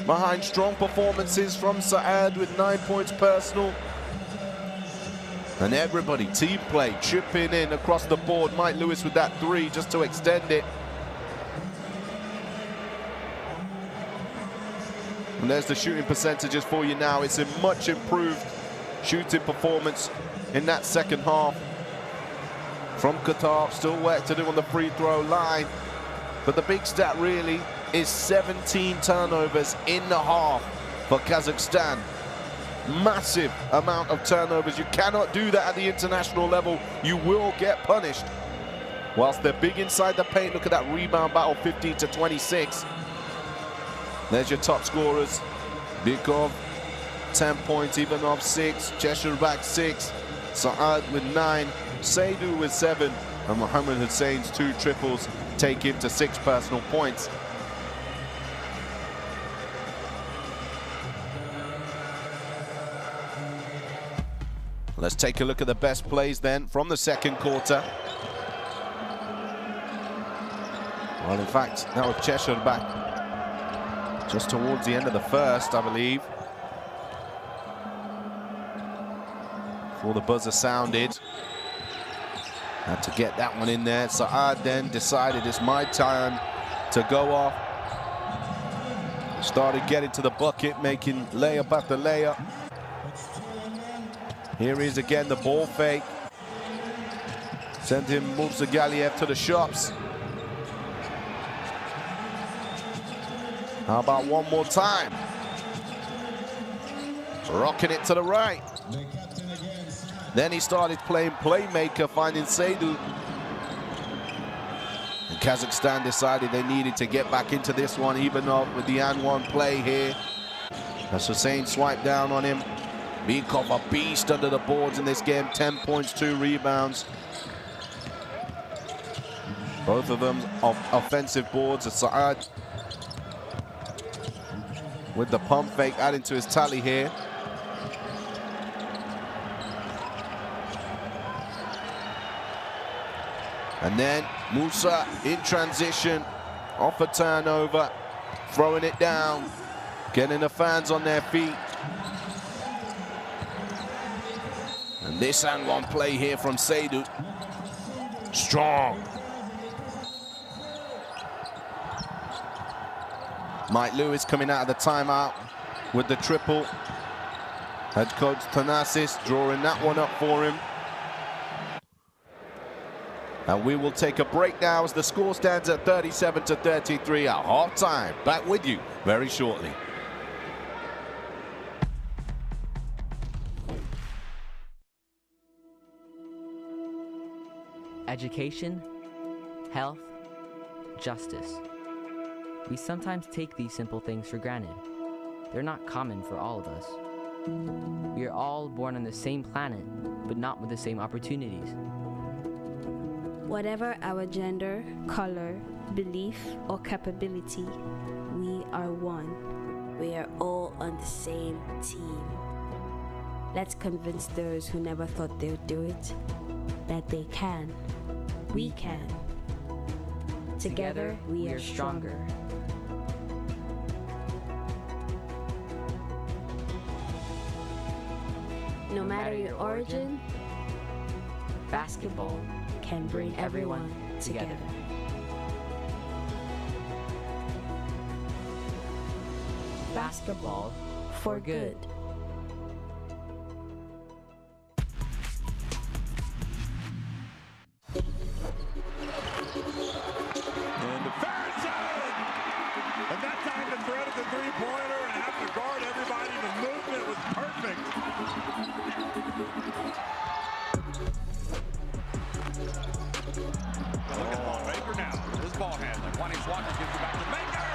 Behind strong performances from Saad with 9 points personal. And everybody, team play, chipping in across the board. Mike Lewis with that three just to extend it. And there's the shooting percentages for you now. It's a much improved shooting performance in that second half from Qatar. Still work to do on the free throw line. But the big stat really is 17 turnovers in the half for Kazakhstan. Massive amount of turnovers. You cannot do that at the international level. You will get punished. Whilst they're big inside the paint, look at that rebound battle, 15-26. There's your top scorers. Bykov, 10 points, Ivanov 6, Cheshire 6, Saad with 9, Seydu with 7, and Mohammed Hussein's 2 triples take him to 6 personal points. Let's take a look at the best plays then from the second quarter. Well, in fact, that was Cheshire back just towards the end of the first, I believe. Before the buzzer sounded. Had to get that one in there. Saad then decided it's my time to go off. Started getting to the bucket, making layup after layup. Here he is again, the ball fake. Send him Murza Galiev to the shops. How about one more time? Rocking it to the right. Then he started playing playmaker, finding Seydu. And Kazakhstan decided they needed to get back into this one, even up with the and one play here. As Hussein swiped down on him. Bykov, a beast under the boards in this game, 10 points, 2 rebounds. Both of them offensive boards. Saad with the pump fake adding to his tally here. And then Musa in transition, off a turnover, throwing it down, getting the fans on their feet. And this and one play here from Seydu. Strong. Mike Lewis coming out of the timeout with the triple. Head coach Thanasis drawing that one up for him. And we will take a break now as the score stands at 37-33 at halftime. Back with you very shortly. education, health, justice. We sometimes take these simple things for granted. They're not common for all of us. We are all born on the same planet, but not with the same opportunities. Whatever our gender, color, belief, or capability, we are one. We are all on the same team. Let's convince those who never thought they would do it that they can. We can. Together, we are stronger. No matter your origin, basketball can bring everyone together. Basketball for good. And the fair zone! And that time the threat of the three-pointer and have to guard everybody. The movement was perfect. Look at Paul Baker now. His ball handling. Juan Walker gives it back to Baker.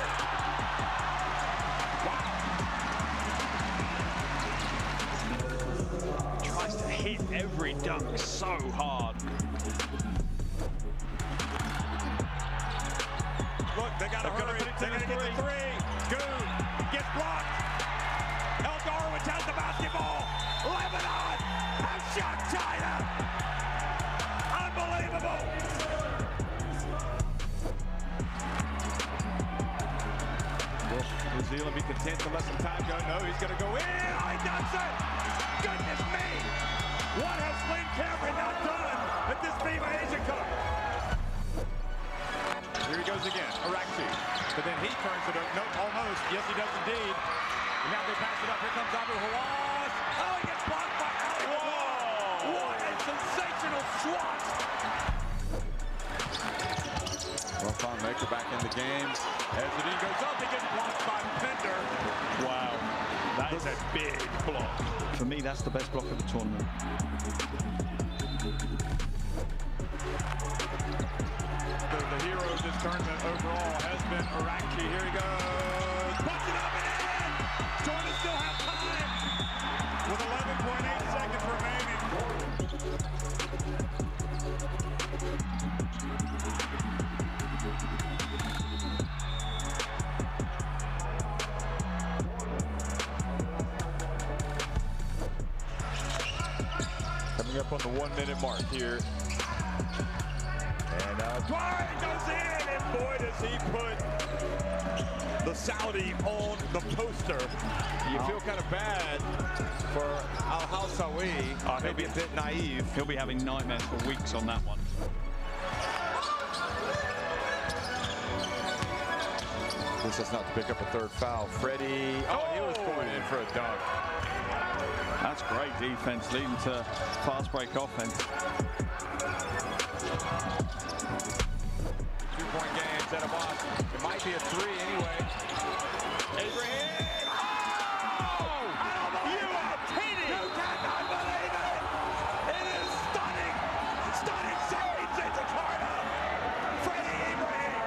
Wow. Tries to hit every dunk so hard. Look, they got to hurry. They're going to get the three. Goon gets blocked. Eldarwich has the basketball. Lebanon has shot China. Unbelievable. Will New Zealand be content to let some time go? No, he's going to go in. Oh, he does it. Goodness me. What has Lynn Cameron not done at this FIBA Asia Cup? Here he goes again, Araxi. But then he turns it up. No, almost. Yes, he does indeed. And now they pass it up. Here comes Abu Hawass. Oh, he gets blocked by Ali. Whoa! What a sensational swat. Well, Tom Maker back in the game. As Zadine goes up, he gets blocked by Fender. Wow. That is a big block. For me, that's the best block of the tournament. The hero of this tournament overall has been Araxi. Here he goes. Puts it up and in. Jordan still has time with 11.8 seconds remaining. Coming up on the 1 minute mark here. And Dwight goes in, and boy, does he put the Saudi on the poster. You feel kind of bad for Al-Hawsawi. Maybe a bit naive. He'll be having nightmares for weeks on that one. This is not to pick up a third foul. Freddie, he was going in for a dunk. That's great defense, leading to fast break offense. 2-point game, set of us. It might be a three anyway. Abraham! Oh! You are kidding! You cannot believe it! It is stunning! Stunning save in Jakarta! Freddie Abraham!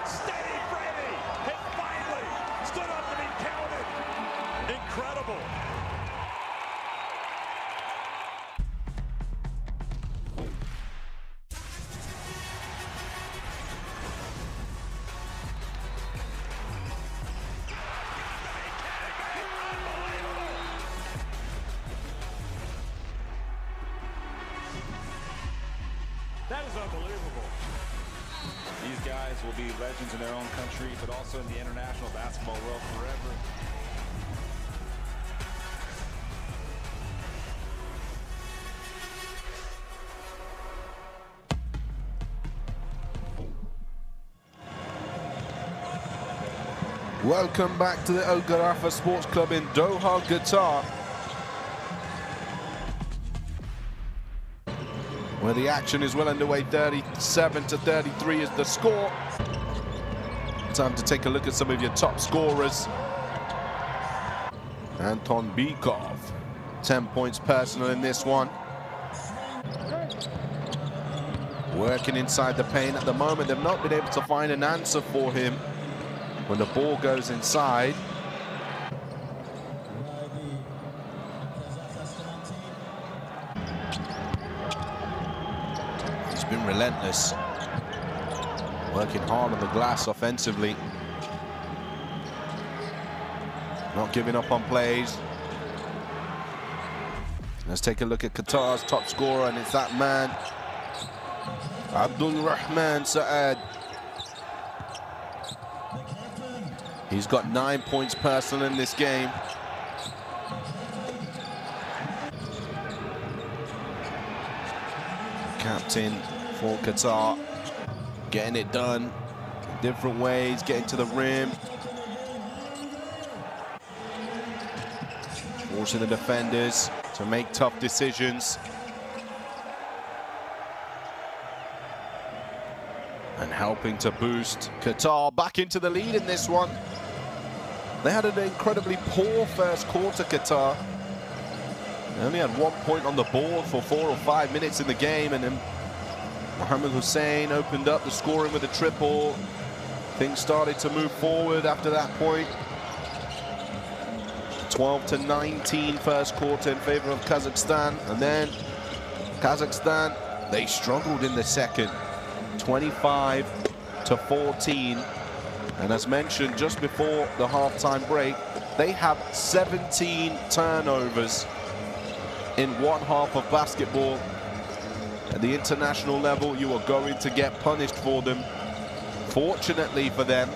Steady Freddie! Has finally stood up to be counted! Incredible! That is unbelievable. These guys will be legends in their own country, but also in the international basketball world forever. Welcome back to the Al Gharafa Sports Club in Doha, Qatar, where the action is well underway. 37-33 is the score. Time to take a look at some of your top scorers. Anton Bykov, 10 points personal in this one. working inside the paint at the moment. They've not been able to find an answer for him when the ball goes inside. He's been relentless, working hard on the glass offensively, not giving up on plays. Let's take a look at Qatar's top scorer, and it's that man, Abdul Rahman Saad. He's got 9 points personal in this game. Captain for Qatar, getting it done different ways, getting to the rim, forcing the defenders to make tough decisions, and helping to boost Qatar back into the lead in this one. They had an incredibly poor first quarter, Qatar. They only had 1 point on the board for 4 or 5 minutes in the game, and then Mohammed Hussein opened up the scoring with a triple. Things started to move forward after that point. 12-19 first quarter in favor of Kazakhstan, and then Kazakhstan, they struggled in the second, 25-14. And as mentioned just before the halftime break, they have 17 turnovers in one half of basketball. At the international level, you are going to get punished for them. Fortunately for them,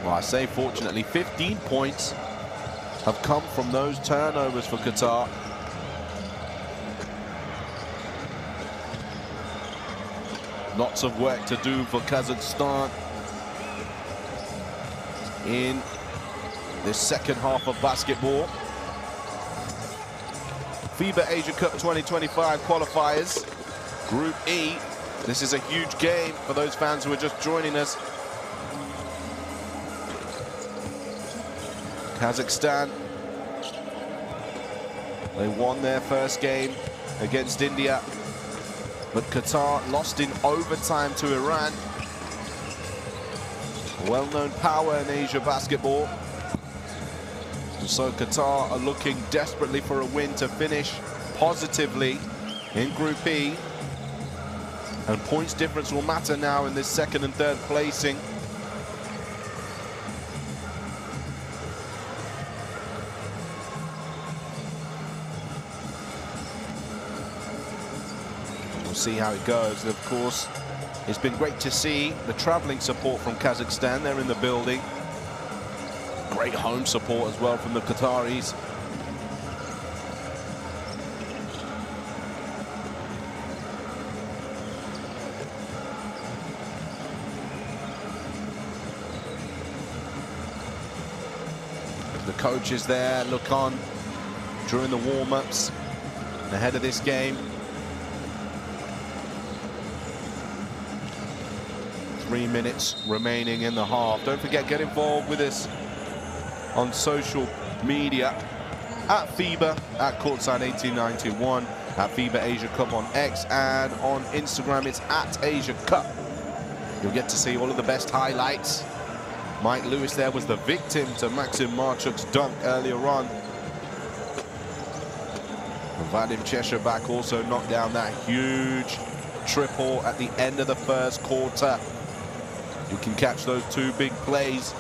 well, I say fortunately, 15 points have come from those turnovers for Qatar. Lots of work to do for Kazakhstan in this second half of basketball. FIBA Asia Cup 2025 qualifiers, Group E. This is a huge game for those fans who are just joining us. Kazakhstan, they won their first game against India, but Qatar lost in overtime to Iran. A well-known power in Asia basketball. And so Qatar are looking desperately for a win to finish positively in Group E. And points difference will matter now in this second and third placing. We'll see how it goes. Of course, it's been great to see the traveling support from Kazakhstan. They're in the building. Great home support as well from the Qataris. The coaches there look on during the warm-ups ahead of this game. 3 minutes remaining in the half. Don't forget, get involved with us on social media at FIBA, at Courtside 1891, at FIBA Asia Cup on X, and on Instagram it's at Asia Cup. You'll get to see all of the best highlights. Mike Lewis there was the victim to Maxim Marchuk's dunk earlier on. And Vadim Cheshebak also knocked down that huge triple at the end of the first quarter. You can catch those two big plays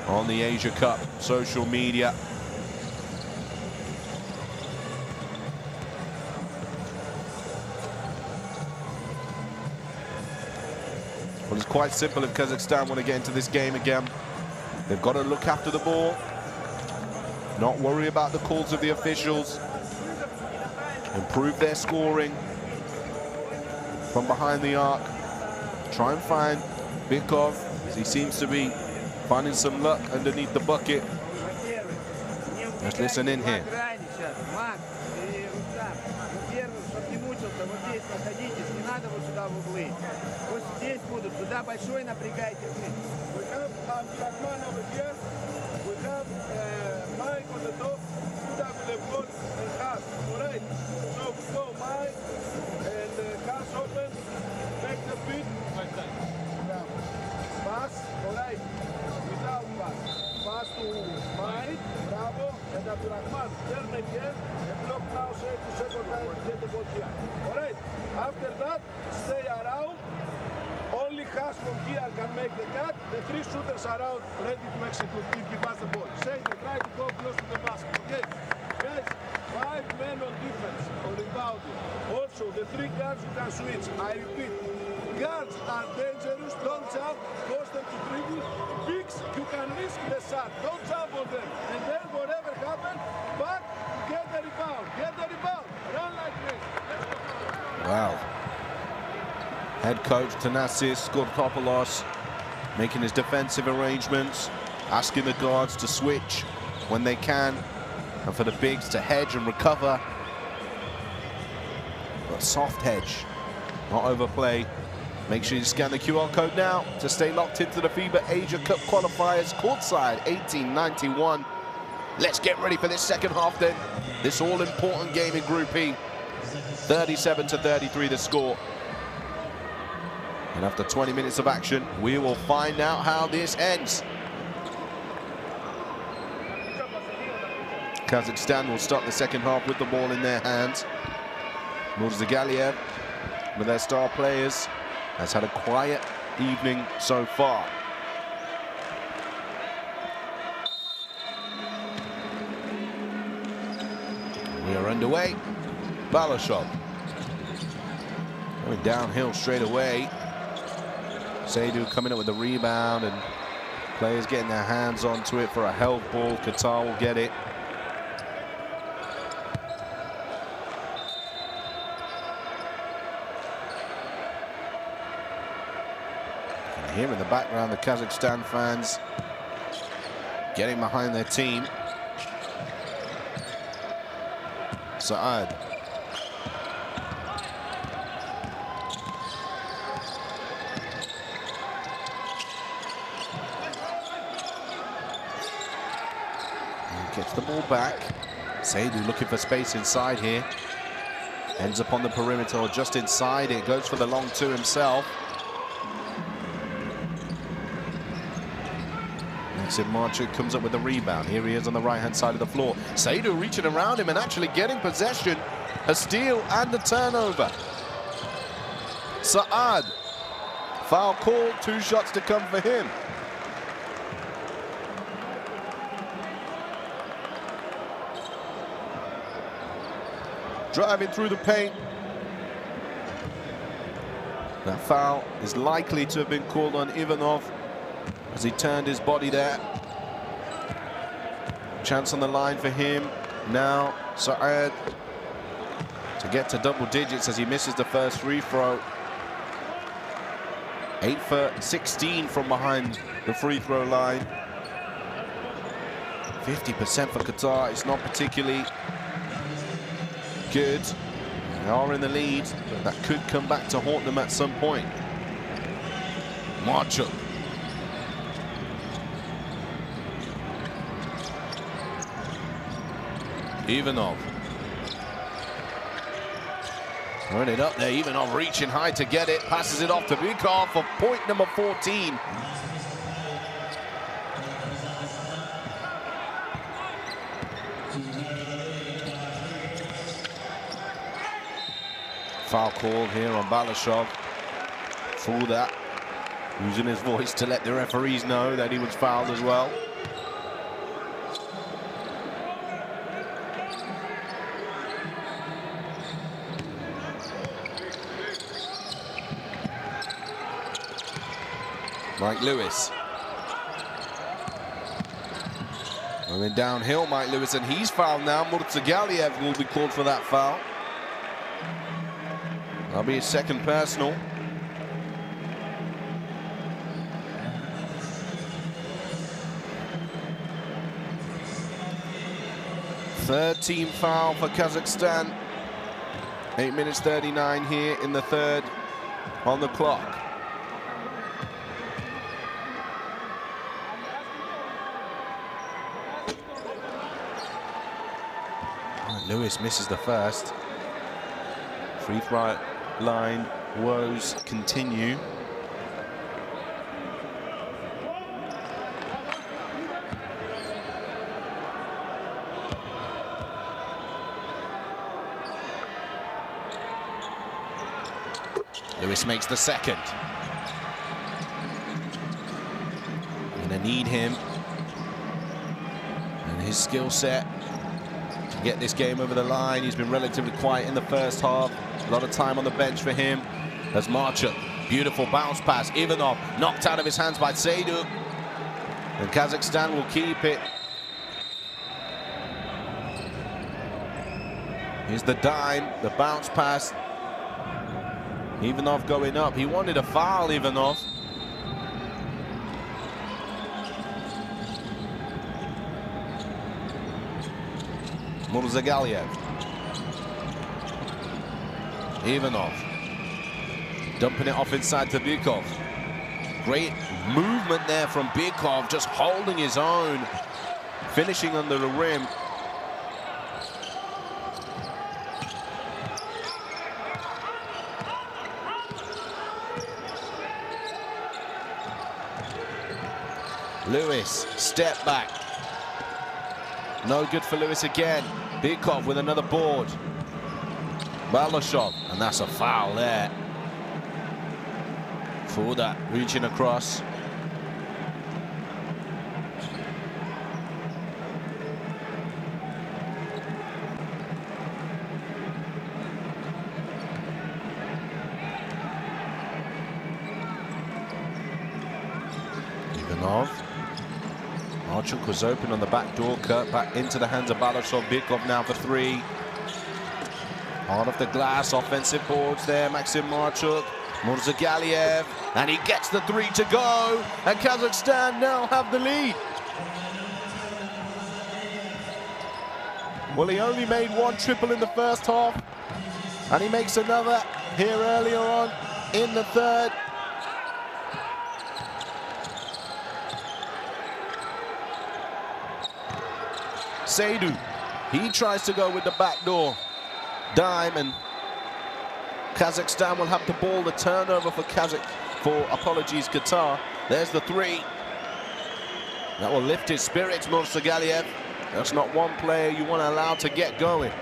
on the Asia Cup social media. Well, it's quite simple if Kazakhstan want to get into this game again. They've got to look after the ball, not worry about the calls of the officials, improve their scoring from behind the arc, try and find Bikov, as he seems to be finding some luck underneath the bucket. Let's listen in here. Большой напрягайте. We have Abdurrahman over here. We have Mike on the top. Suda will have got and half. Alright. So go Mike and turn again, and block now, say to second time to get the ball here. Alright, after that, stay around. Only Haas from here can make the cut. The three shooters are out, ready to execute if he has the ball. Say they try to go close to the basket. Okay, guys, 5 men on defense, on rebounding. Also, the 3 guards you can switch. I repeat, guards are dangerous. Don't jump, force them to dribble. Bigs, you can risk the shot. Don't jump on them. And then whatever happens, back, get the rebound. Get the rebound. Run like this. Wow. Head coach Thanasis Skortopoulos making his defensive arrangements, asking the guards to switch when they can, and for the bigs to hedge and recover. But soft hedge, not overplay. Make sure you scan the QR code now to stay locked into the FIBA Asia Cup qualifiers, courtside 1891. Let's get ready for this second half then. This all-important game in Group E. 37-33 the score. And after 20 minutes of action, we will find out how this ends. Kazakhstan will start the second half with the ball in their hands. Murzagaliev, one of their star players, has had a quiet evening so far. We are underway. Balashov going downhill straight away. Seydu coming up with the rebound, and players getting their hands onto it for a held ball. Qatar will get it. And here in the background, the Kazakhstan fans getting behind their team. Saad. Gets the ball back. Seydu looking for space inside here. Ends up on the perimeter, or just inside it. Goes for the long two himself. Maxim Marchuk comes up with the rebound. Here he is on the right-hand side of the floor. Seydu reaching around him and actually getting possession. A steal and a turnover. Saad. Foul called. 2 shots to come for him. Driving through the paint. That foul is likely to have been called on Ivanov as he turned his body there. Chance on the line for him. Now Saad to get to double digits as he misses the first free throw. 8 for 16 from behind the free throw line. 50% for Qatar. It's not particularly good. They are in the lead, but that could come back to haunt them at some point. Marchuk. Ivanov. Run it up there. Ivanov reaching high to get it. Passes it off to Bikov for point number 14. Foul called here on Balashov. For that, using his voice to let the referees know that he was fouled as well. Mike Lewis. Going downhill, Mike Lewis, and he's fouled now. Murzagaliev will be called for that foul. That'll be his second personal. Third team foul for Kazakhstan. 8 minutes 39 here in the third on the clock. Lewis misses the first. Free throw line woes continue. Lewis makes the second. Gonna need him and his skill set to get this game over the line. He's been relatively quiet in the first half. A lot of time on the bench for him. As Marchuk, beautiful bounce pass. Ivanov knocked out of his hands by Seydu. And Kazakhstan will keep it. Here's the dime, the bounce pass. Ivanov going up. He wanted a foul, Ivanov. Murzagaliev. Ivanov. Dumping it off inside to Bykov. Great movement there from Bykov, just holding his own. Finishing under the rim. Lewis, step back. No good for Lewis again. Bykov with another board. Balashov, and that's a foul there. Fuda reaching across. Ivanov. Marchuk was open on the back door, cut back into the hands of Balashov. Bykov now for three. Part of the glass, offensive boards there, Maxim Marchuk. Murzagaliev, and he gets the three to go, and Kazakhstan now have the lead. Well, he only made one triple in the first half, and he makes another here earlier on in the third. Seydu, he tries to go with the back door. Dime, and Kazakhstan will have the ball. The turnover for Qatar. There's the three. That will lift his spirits, Murzagaliev. That's not one player you want to allow to get going.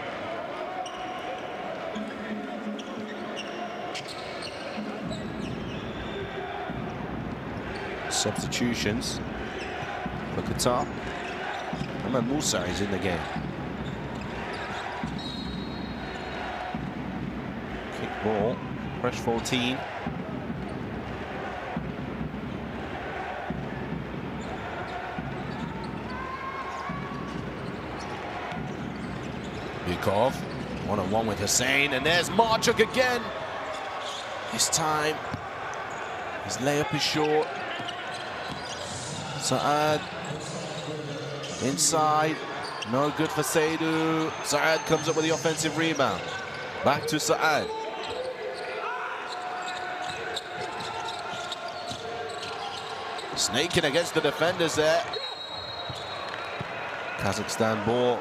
Substitutions for Qatar. Ahmed Musa is in the game. Kick ball, fresh 14. Bykov, one-on-one with Hussein, and there's Marchuk again. This time, his layup is short. Saad inside, no good for Seydu. Saad comes up with the offensive rebound. Back to Saad. Snaking against the defenders there. Kazakhstan ball.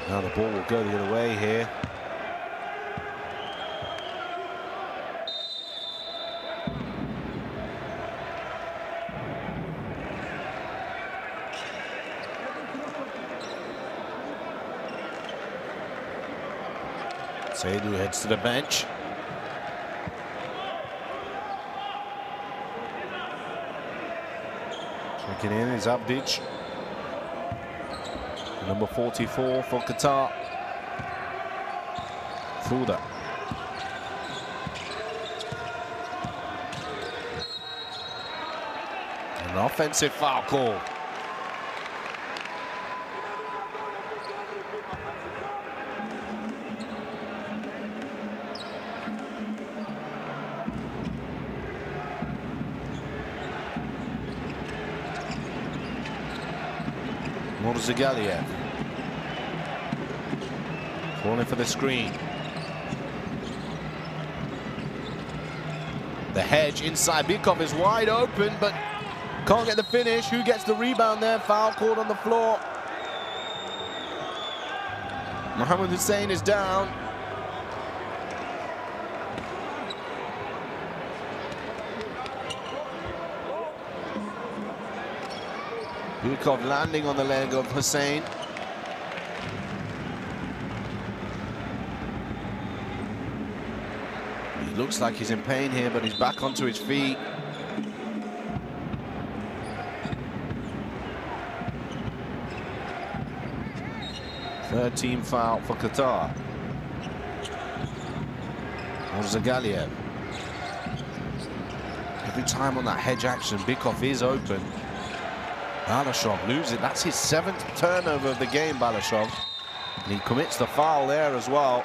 Now the ball will go the other way here. Seydu heads to the bench. Checking in is Abdic. Number 44 for Qatar. Fuda. An offensive foul call. Murzagaliev calling for the screen. The hedge inside. Bykov is wide open, but can't get the finish. Who gets the rebound there? Foul called on the floor. Mohammed Hussein is down. Bukov landing on the leg of Hussein. He looks like he's in pain here, but he's back onto his feet. Third team foul for Qatar. Zagaliev. Every time on that hedge action, Bukov is open. Balashov loses it. That's his 7th turnover of the game, Balashov. And he commits the foul there as well.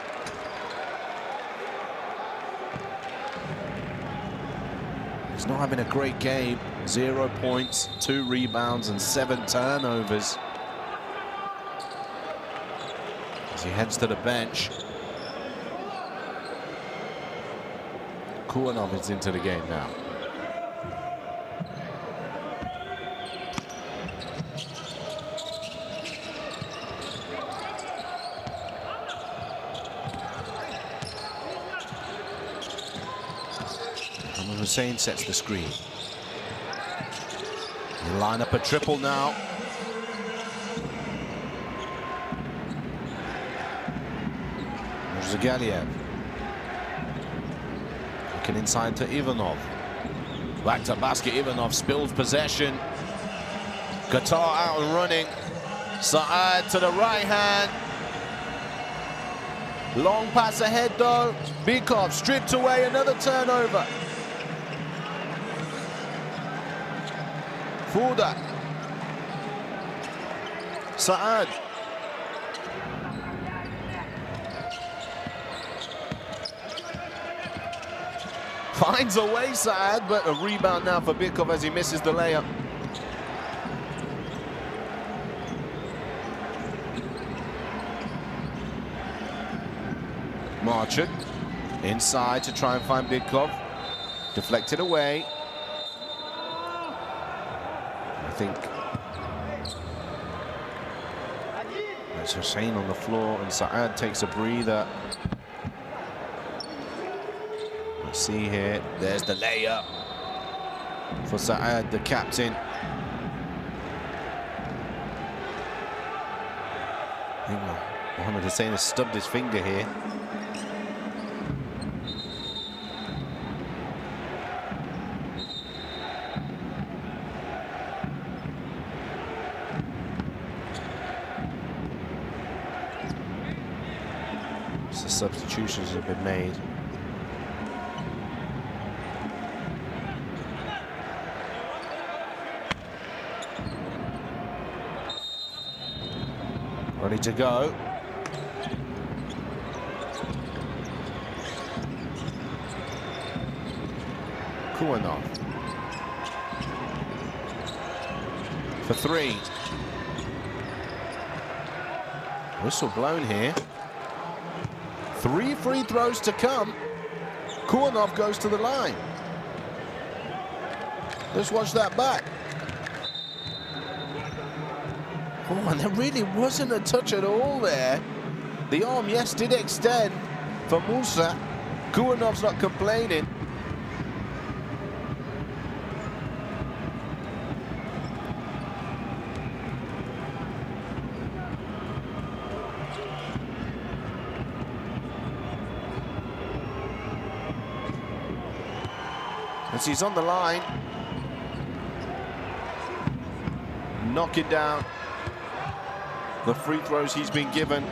He's not having a great game. 0 points, 2 rebounds, and 7 turnovers. As he heads to the bench. Kuanov is into the game now. Hussein sets the screen. He'll line up a triple now. Zagaliev. Looking inside to Ivanov. Back to basket. Ivanov spills possession. Qatar out and running. Saad to the right hand. Long pass ahead though. Bukov stripped away, another turnover. Fuda. Saad. Finds a way, Saad, but a rebound now for Bukov as he misses the layup. Marchuk inside to try and find Bukov. Deflected away. I think that's Hussein on the floor, and Saad takes a breather. Let's see here. There's the layup for Saad, the captain. I think Mohamed Hussein has stubbed his finger here. So substitutions have been made. Ready to go. Kuanov. For 3. Whistle blown here. 3 free throws to come. Kuanov goes to the line. Let's watch that back. Oh, and there really wasn't a touch at all there. The arm, yes, did extend for Musa. Kuanov's not complaining. As he's on the line. Knock it down. The free throws he's been given.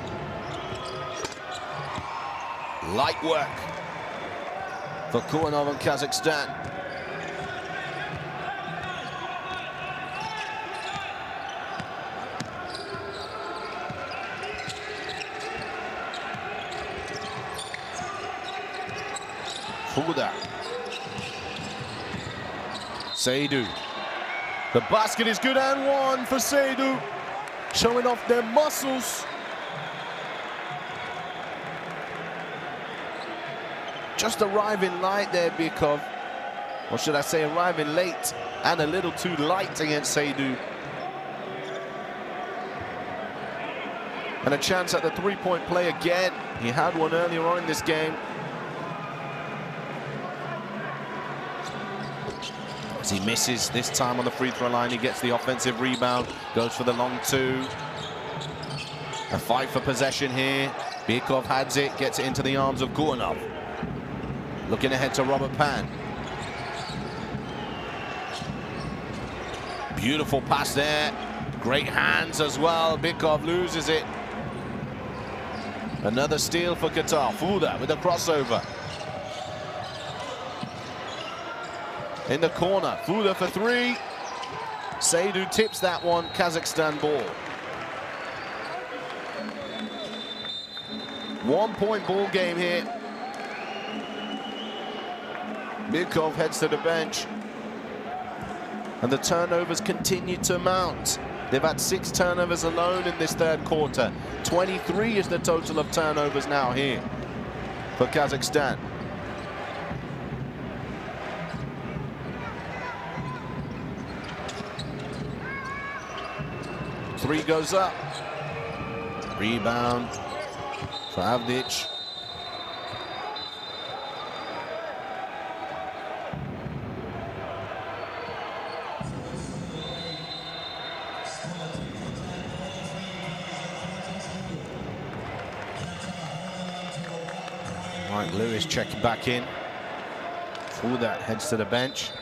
Light work for Kuanov and Kazakhstan. Fuda. Seydu. The basket is good and 1 for Seydu. Showing off their muscles. Just arriving light there, Bukov. Or should I say arriving late and a little too light against Seydu. And a chance at the three-point play again. He had one earlier on in this game. As he misses this time on the free throw line, he gets the offensive rebound, goes for the long two. A fight for possession here. Bykov has it, gets it into the arms of Guanov. Looking ahead to Robert Pan. Beautiful pass there. Great hands as well. Bykov loses it. Another steal for Qatar. Fuda with a crossover. In the corner, Fuda for three. Seydu tips that one, Kazakhstan ball. 1 point ball game here. Bykov heads to the bench. And the turnovers continue to mount. They've had 6 turnovers alone in this third quarter. 23 is the total of turnovers now here for Kazakhstan. Three goes up. Rebound for Avdic. Mike Lewis checking back in. For that heads to the bench.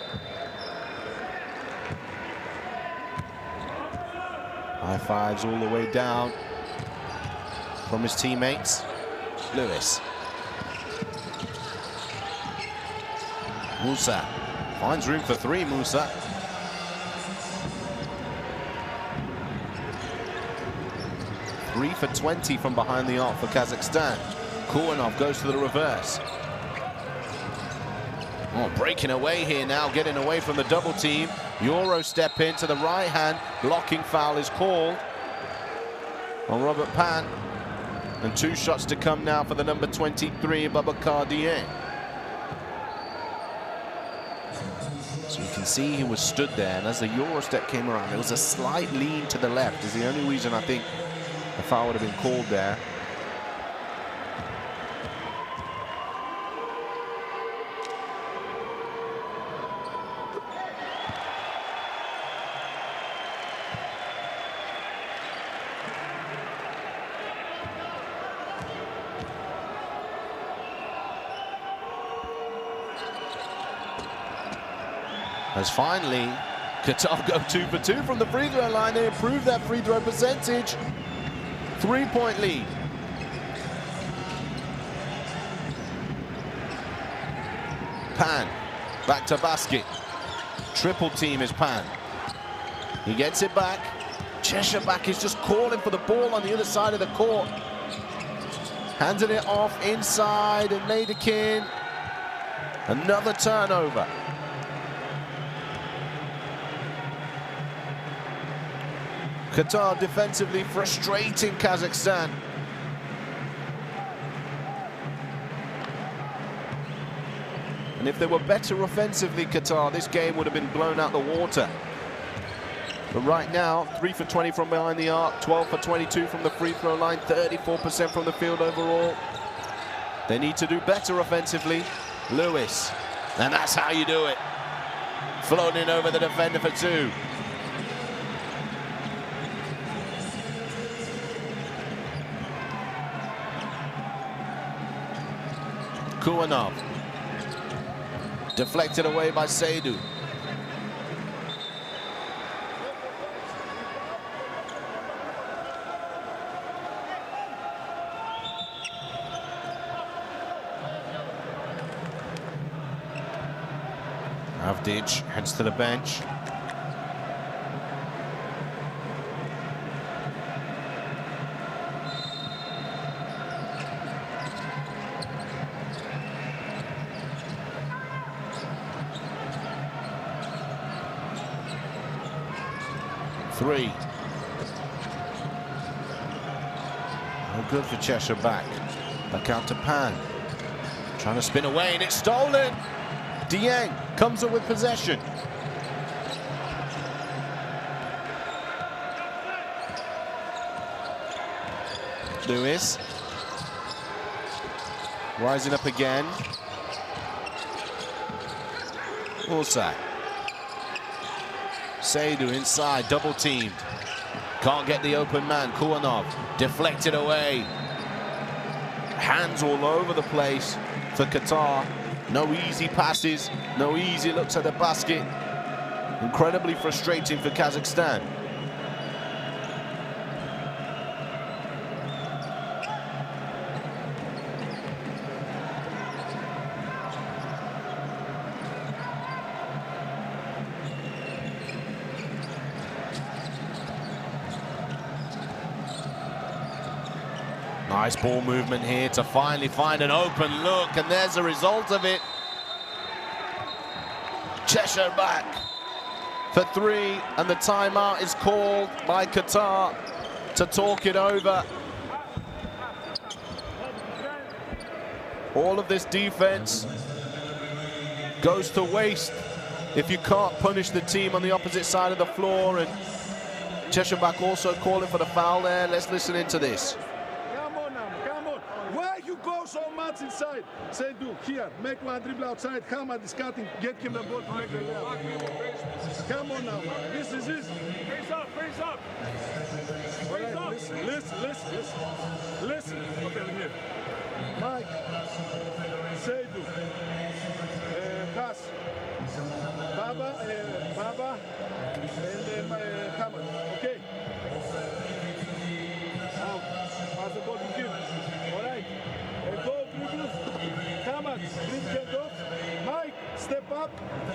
High fives all the way down from his teammates. Lewis. Musa finds room for three. Musa. Three for 20 from behind the arc for Kazakhstan. Kuanov goes to the reverse. Oh, breaking away here now, getting away from the double team. Euro step into the right hand. Blocking foul is called on Robert Pan. And 2 shots to come now for the number 23, Babacar Dieng. So you can see he was stood there, and as the Euro step came around, there was a slight lean to the left. Is the only reason I think the foul would have been called there. As finally, Qatar go 2 for 2 from the free throw line. They improve that free throw percentage. 3-point lead. Pan, back to basket. Triple team is Pan. He gets it back. Cheshire back is just calling for the ball on the other side of the court. Handing it off inside, and Nadikin. Another turnover. Qatar defensively frustrating Kazakhstan. And if they were better offensively, Qatar, this game would have been blown out the water. But right now, 3 for 20 from behind the arc, 12 for 22 from the free throw line, 34% from the field overall. They need to do better offensively. Lewis, and that's how you do it. Floating over the defender for 2. Kuanov. Deflected away by Seydu. Avdic heads to the bench. Three. No good for Cheshire back. Back out to Pan. Trying to spin away, and it's stolen. Dieng comes up with possession. Lewis. Rising up again. Musa. Seydu inside, double teamed. Can't get the open man, Kuanov. Deflected away. Hands all over the place for Qatar. No easy passes, no easy looks at the basket. Incredibly frustrating for Kazakhstan. Nice ball movement here to finally find an open look, and there's the result of it. Cheshire back for three, and the timeout is called by Qatar to talk it over. All of this defense goes to waste if you can't punish the team on the opposite side of the floor, and Cheshire back also calling for the foul there. Let's listen into this. So much inside. Seydu, here, make one dribble outside. Hamad is cutting, get him the ball to make the layup. Come on now, this is it. Face up, face up. Face up. Listen. Okay, here. Mike, Seydu, Has, Baba, and Hamad. Okay. Now, pass the ball to him. All right. Go, dribble. Come on, dribble, get off. Mike, step up.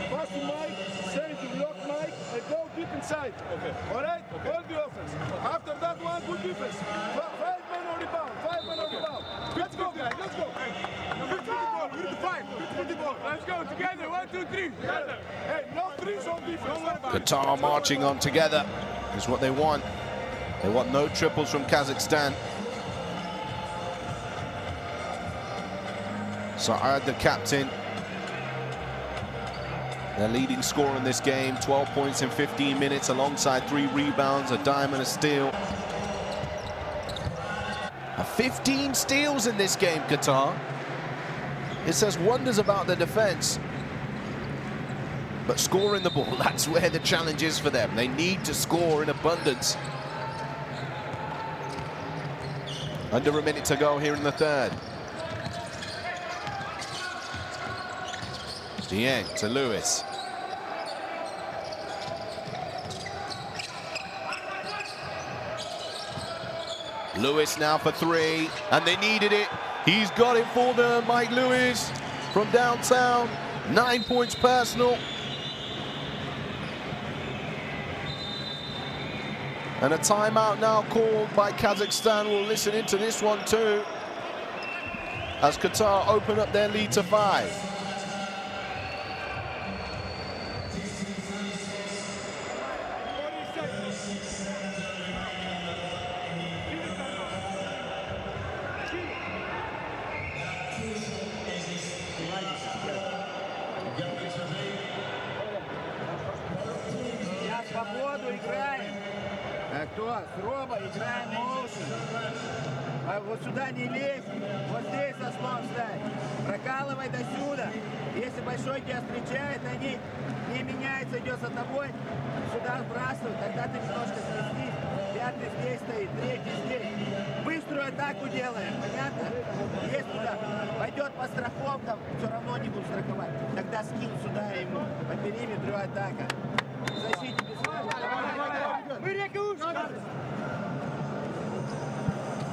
Pass to Mike. Seydu, block Mike, and go deep inside. Okay. All right? Okay. Hold the offense. After that one, good defense. 5 men on rebound. 5 men on rebound. Let's go, guys. Let's go. Hit the ball. We need to fight. Hit the ball. Let's go together. 1, 2, 3. Together. Hey, no threes on defense. Qatar marching on together is what they want. They want no triples from Kazakhstan. Saad, the captain, their leading scorer in this game, 12 points in 15 minutes alongside 3 rebounds, a dime and a steal. 15 steals in this game, Qatar. It says wonders about the defense. But scoring the ball, that's where the challenge is for them. They need to score in abundance. Under a minute to go here in the third. Dieng to Lewis. Lewis now for 3, and they needed it. He's got it for them, Mike Lewis from downtown. 9 points personal. And a timeout now called by Kazakhstan. We'll listen into this one too, as Qatar open up their lead to 5. С Роба играем моушен. Вот сюда не лезь, вот здесь заслон ставь. Прокалывай до сюда. Если большой тебя встречает, они не меняются, идет за тобой. Сюда сбрасывают, тогда ты немножко сместись. 5-й здесь стоит, 3-й здесь. Быструю атаку делаем, понятно? Если туда пойдет по страховкам, все равно не будут страховать. Тогда скинь сюда ему, по периметру атака. Защите без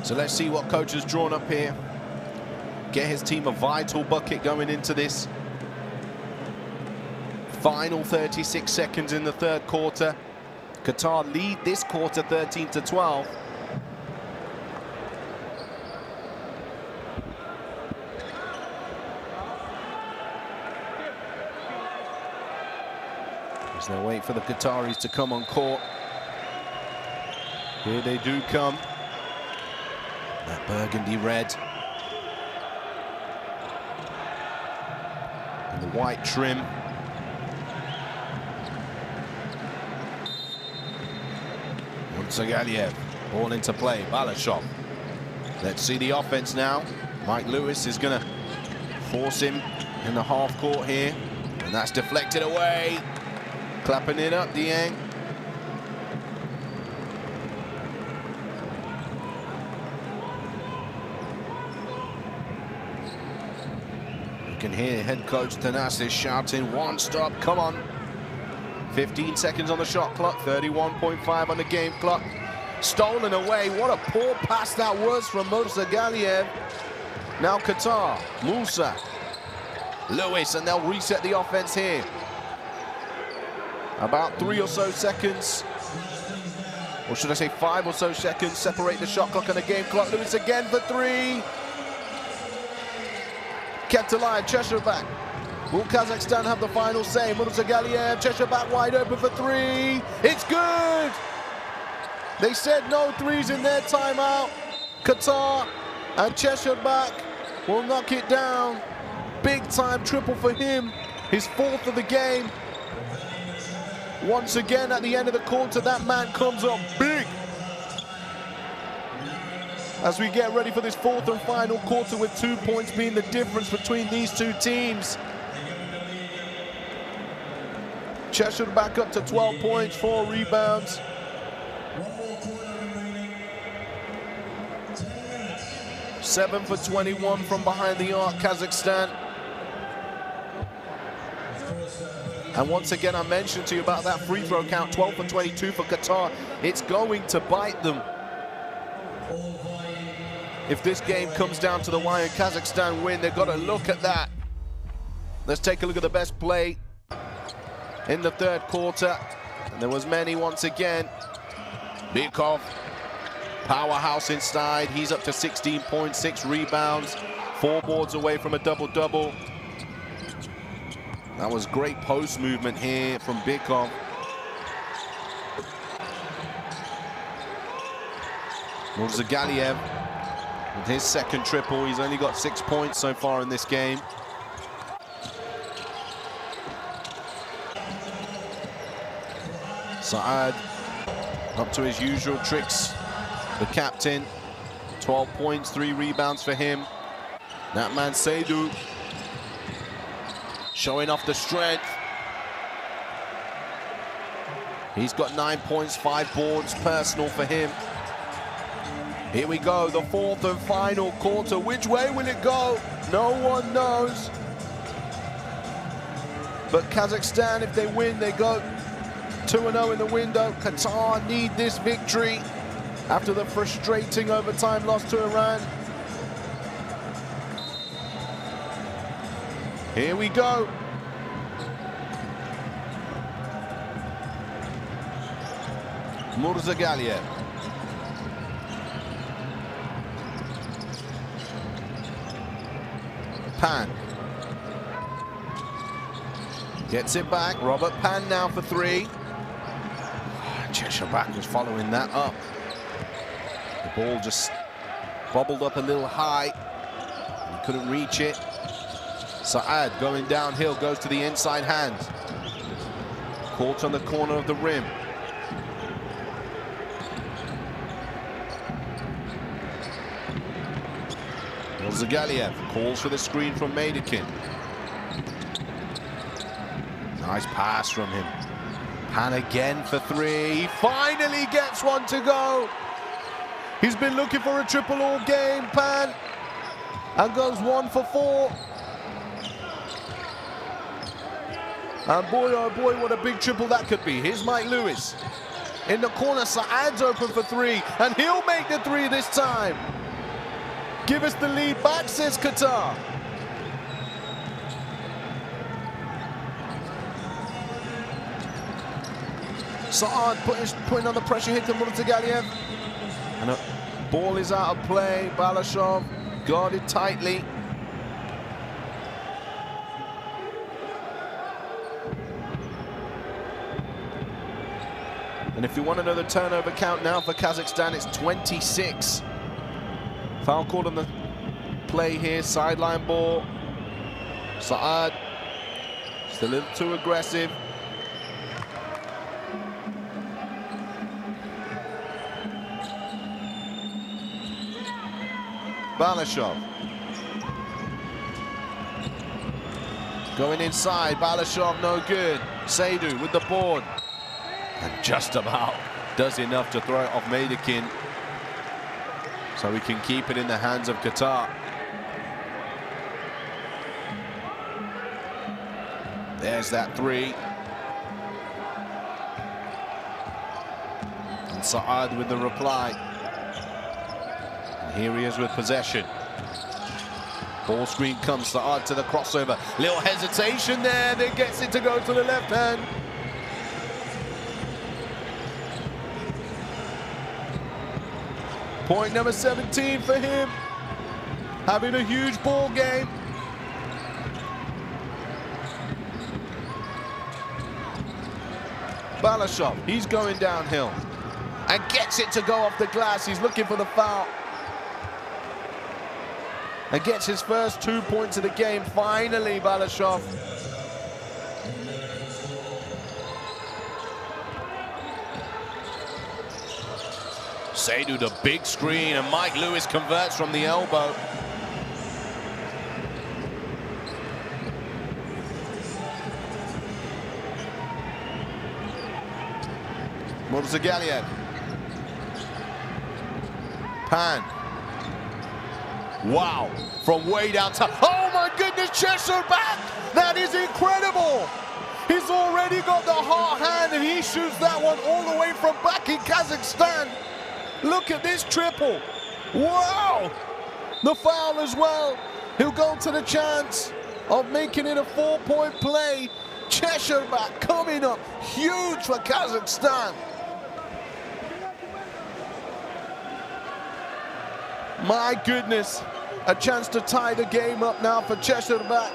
So let's see what coach has drawn up here. Get his team a vital bucket going into this final 36 seconds in the third quarter. Qatar lead this quarter 13-12. As they wait for the Qataris to come on court. Here they do come. That burgundy red. And the white trim. Zagaliev, ball into play, Balashov. Let's see the offense now. Mike Lewis is gonna force him in the half court here. And that's deflected away. Clapping it up, Dieng. You can hear head coach Thanasis shouting, one stop, come on. 15 seconds on the shot clock, 31.5 on the game clock. Stolen away, what a poor pass that was from Murzagaliev. Now Qatar, Musa, Lewis, and they'll reset the offense here. About 3 or so seconds, or should I say 5 or so seconds, separate the shot clock and the game clock. Lewis again for 3. Kept alive, Cheshire back. Will Kazakhstan have the final say? Murzagaliev, Cheshire back wide open for 3. It's good! They said no threes in their timeout. Qatar and Cheshire back will knock it down. Big time triple for him, his 4th of the game. Once again at the end of the quarter, that man comes up big. As we get ready for this 4th and final quarter, with 2 points being the difference between these two teams. Cheshire back up to 12 points, 4 rebounds. Seven for 21 from behind the arc, Kazakhstan. And once again, I mentioned to you about that free throw count, 12 for 22 for Qatar. It's going to bite them. If this game comes down to the wire and Kazakhstan win, they've got to look at that. Let's take a look at the best play in the 3rd quarter. And there was many once again. Bykov, powerhouse inside. He's up to 16 points, 6 rebounds, 4 boards away from a double-double. That was great post movement here from Bykov. Murzagaliev with his 2nd triple. He's only got 6 points so far in this game. Saad up to his usual tricks. The captain, 12 points, 3 rebounds for him. That man Seydu showing off the strength. He's got 9 points, 5 boards, personal for him. Here we go, the 4th and final quarter. Which way will it go? No one knows. But Kazakhstan, if they win, they go 2-0 in the window. Qatar need this victory after the frustrating overtime loss to Iran. Here we go. Murzagaliev. Pan. Gets it back. Robert Pan now for 3. Cheshire back was following that up. The ball just bobbled up a little high. He couldn't reach it. Saad going downhill, goes to the inside hand. Caught on the corner of the rim. Murzagaliev calls for the screen from Maidakin. Nice pass from him. Pan again for 3. He finally gets one to go. He's been looking for a triple all game, Pan. And goes 1 for 4. And boy, oh boy, what a big triple that could be. Here's Mike Lewis. In the corner, Saad's open for 3. And he'll make the 3 this time. Give us the lead back, says Qatar. Saad putting on the pressure hit to Murzagaliev. And the ball is out of play. Balashov guarded tightly. And if you want another turnover count now for Kazakhstan, it's 26. Foul called on the play here, sideline ball. Saad, just a little too aggressive. Balashov. Going inside, Balashov no good. Seydu with the board. And just about does enough to throw it off Maidakin, so we can keep it in the hands of Qatar. There's that three. And Saad with the reply. And here he is with possession. Ball screen comes, Saad to the crossover. Little hesitation there, then gets it to go to the left hand. Point number 17 for him. Having a huge ball game. Balashov, he's going downhill and gets it to go off the glass. He's looking for the foul. And gets his first 2 points of the game, finally, Balashov. Seydu, the big screen, and Mike Lewis converts from the elbow. Murzagaliev. Pan. Wow, from way downtown. Oh my goodness, Cheshire back! That is incredible! He's already got the hot hand and he shoots that one all the way from back in Kazakhstan. Look at this triple. Wow! The foul as well. He'll go to the chance of making it a 4-point play. Cheshire back coming up huge for Kazakhstan. My goodness, a chance to tie the game up now for Cheshire back.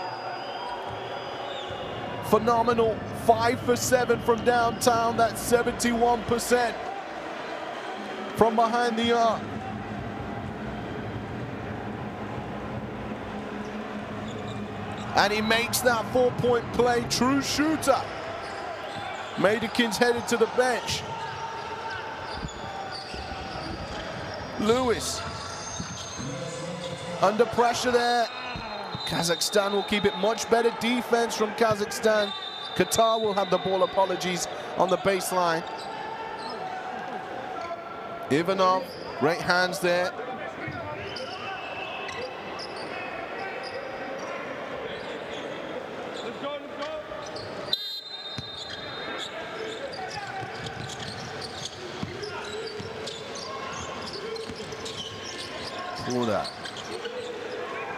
Phenomenal, 5 for 7 from downtown, that's 71%. From behind the arc. And he makes that 4-point play, true shooter. Maidekin's headed to the bench. Lewis. Under pressure there. Kazakhstan will keep it. Much better defense from Kazakhstan. Qatar will have the ball, apologies, on the baseline. Ivanov, great hands there. Corner.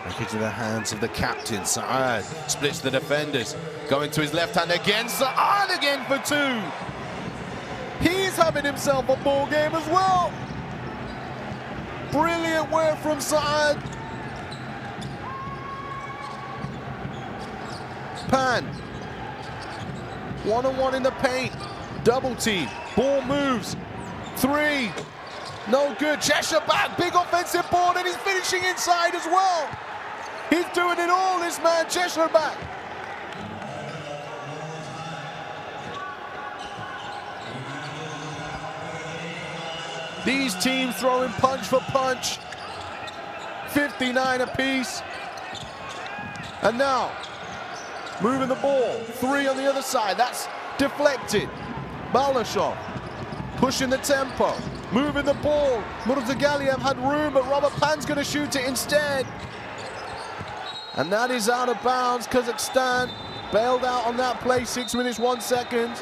Back into the hands of the captain, Saad. Splits the defenders. Going to his left hand again. Saad again for 2. He's having himself a ball game as well. Brilliant work from Saad. Pan. One-on-one in the paint. Double team. Ball moves. 3. No good. Cheshire back. Big offensive board, and he's finishing inside as well. He's doing it all, this man, Cheshire back. These teams throwing punch for punch. 59 apiece. And now, moving the ball. 3 on the other side. That's deflected. Balashov pushing the tempo. Moving the ball. Murzagaliev had room, but Robert Pan's going to shoot it instead. And that is out of bounds. Kazakhstan bailed out on that play. 6 minutes, 1 second.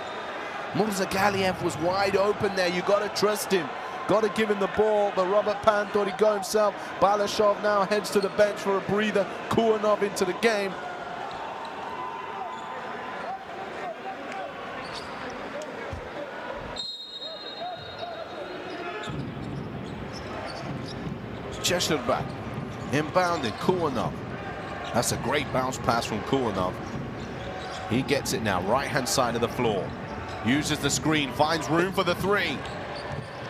Murzagaliev was wide open there. You got to trust him. Got to give him the ball, but Robert Pan thought he'd go himself. Balashov now heads to the bench for a breather. Kuanov into the game. Cheshire back, inbounding, Kuanov. That's a great bounce pass from Kuanov. He gets it now, right-hand side of the floor. Uses the screen, finds room for the 3.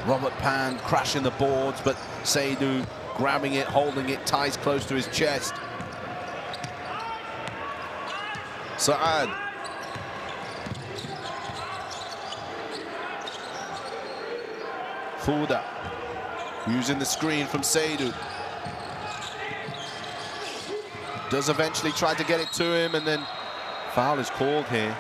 Robert Pan crashing the boards, but Seydu grabbing it, holding it, ties close to his chest. Saad. Fouda. Using the screen from Seydu. Does eventually try to get it to him, and then foul is called here.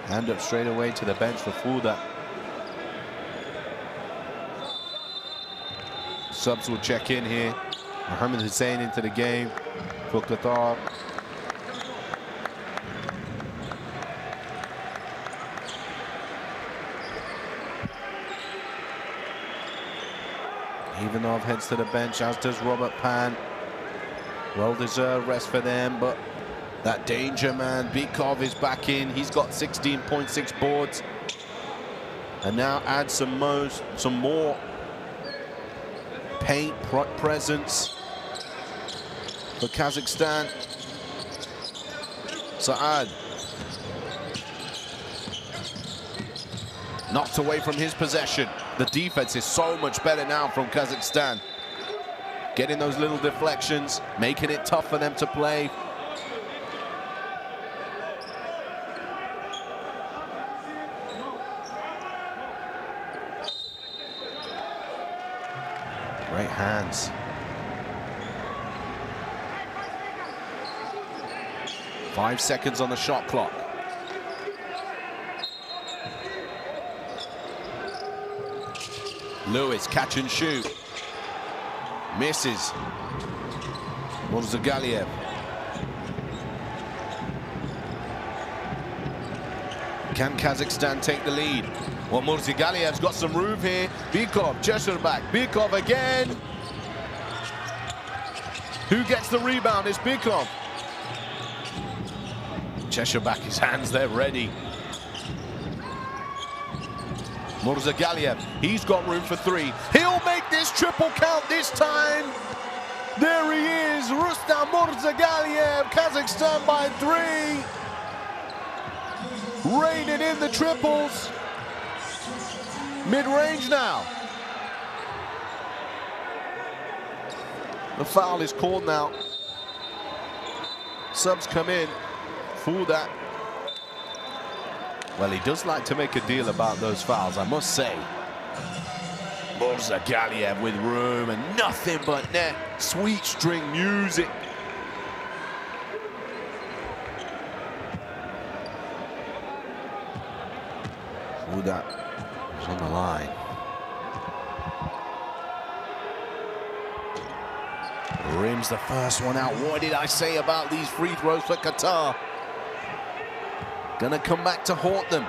Hand up straight away to the bench for Fouda. Subs will check in here. Mohamed Hussein into the game for Qatar. Ivanov heads to the bench, as does Robert Pan. Well-deserved rest for them, but that danger man, Bykov, is back in. He's got 16.6 boards. And now add some more paint presence for Kazakhstan. Saad. Knocked away from his possession. The defense is so much better now from Kazakhstan. Getting those little deflections, making it tough for them to play. Great hands. Five seconds on the shot clock. Lewis, catch and shoot. Misses. Murzagaliev. Can Kazakhstan take the lead? Well, Murzagaliyev's got some room here. Bykov, Cheshire back. Bykov again. Who gets the rebound? It's Bykov. Cheshire back, his hands there ready. Murzagaliev, he's got room for three. He'll make this triple count this time. There he is, Rustam Murzagaliev, Kazakhstan by 3. Raining in the triples. Mid-range now. The foul is called now. Subs come in for that. Well, he does like to make a deal about those fouls, I must say. Murzagaliev with room and nothing but net. Sweet string music. That was on the line. Rims the first one out. What did I say about these free throws for Qatar? Gonna come back to haunt them.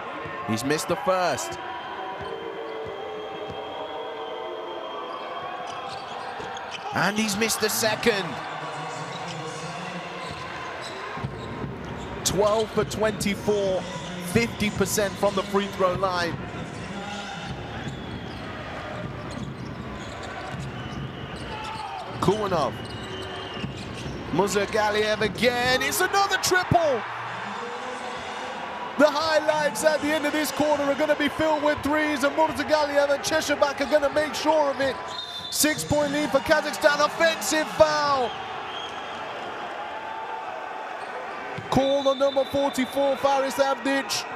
He's missed the first. And he's missed the second. 12 for 24. 50% from the free throw line. Kulinov. Murzagaliev again. It's another triple. The highlights at the end of this quarter are going to be filled with threes, and Murzagaliev and Cheshire-Bak are going to make sure of it. 6-point lead for Kazakhstan. Offensive foul. Called on number 44, Faris Avdic.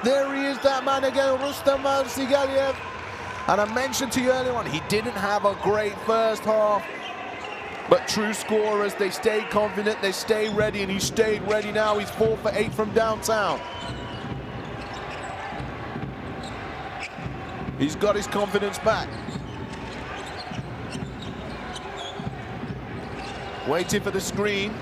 There he is, that man again, Rustam Murzagaliev. And I mentioned to you earlier on, he didn't have a great first half. But true scorers, they stayed confident, they stay ready, and he stayed ready now. He's 4 for 8 from downtown. He's got his confidence back. Waiting for the screen.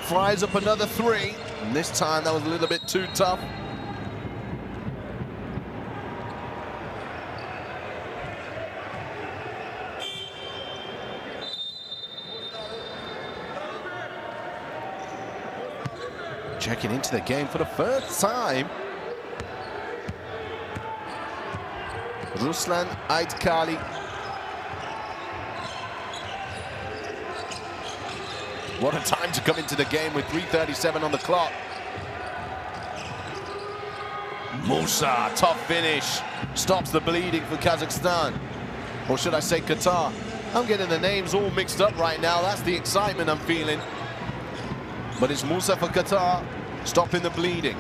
Flies up another 3, and this time that was a little bit too tough. Checking into the game for the first time. Ruslan Aitkali. What a time to come into the game with 3:37 on the clock. Musa, tough finish. Stops the bleeding for Kazakhstan. Or should I say Qatar? I'm getting the names all mixed up right now. That's the excitement I'm feeling. But it's Musa for Qatar, stopping the bleeding.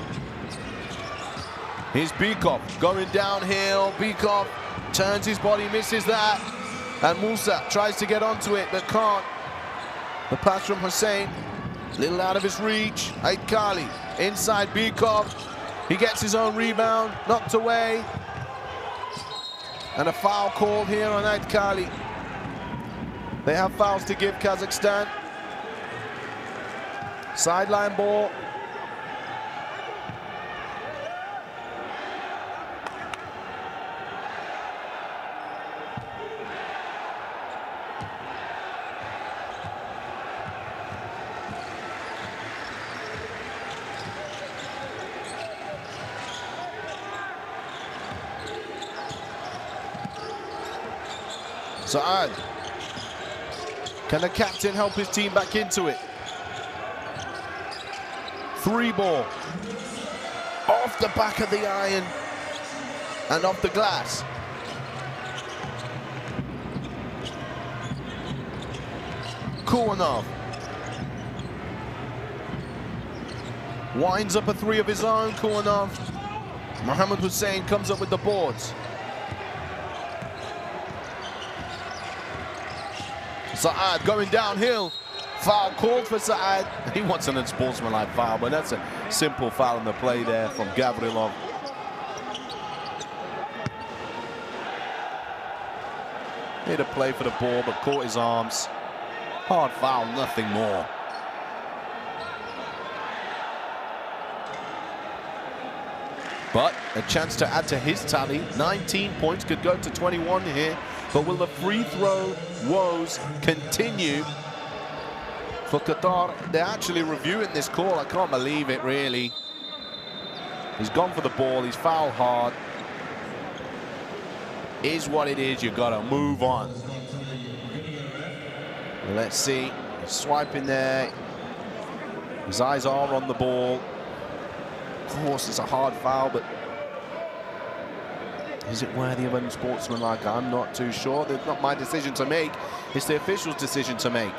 Here's Bykov going downhill. Bykov turns his body, misses that. And Musa tries to get onto it, but can't. The pass from Hussein, a little out of his reach. Aitkali inside Bykov. He gets his own rebound, knocked away. And a foul called here on Aitkali. They have fouls to give Kazakhstan. Sideline ball. Saad. Can the captain help his team back into it? 3 ball. Off the back of the iron and off the glass. Kuanov. Winds up a 3 of his own, Kuanov. Mohamed Hussein comes up with the boards. Saad going downhill. Foul called for Saad. He wants an unsportsmanlike foul, but that's a simple foul in the play there from Gavrilov. Made a play for the ball, but caught his arms. Hard foul, nothing more. But a chance to add to his tally. 19 points, could go to 21 here. But will the free throw woes continue for Qatar? They're actually reviewing this call. I can't believe it, really. He's gone for the ball. He's fouled hard. Is what it is. You've got to move on. Let's see. He's swiping there. His eyes are on the ball. Of course, it's a hard foul, but is it worthy of unsportsmanlike? I'm not too sure. It's not my decision to make. It's the official's decision to make.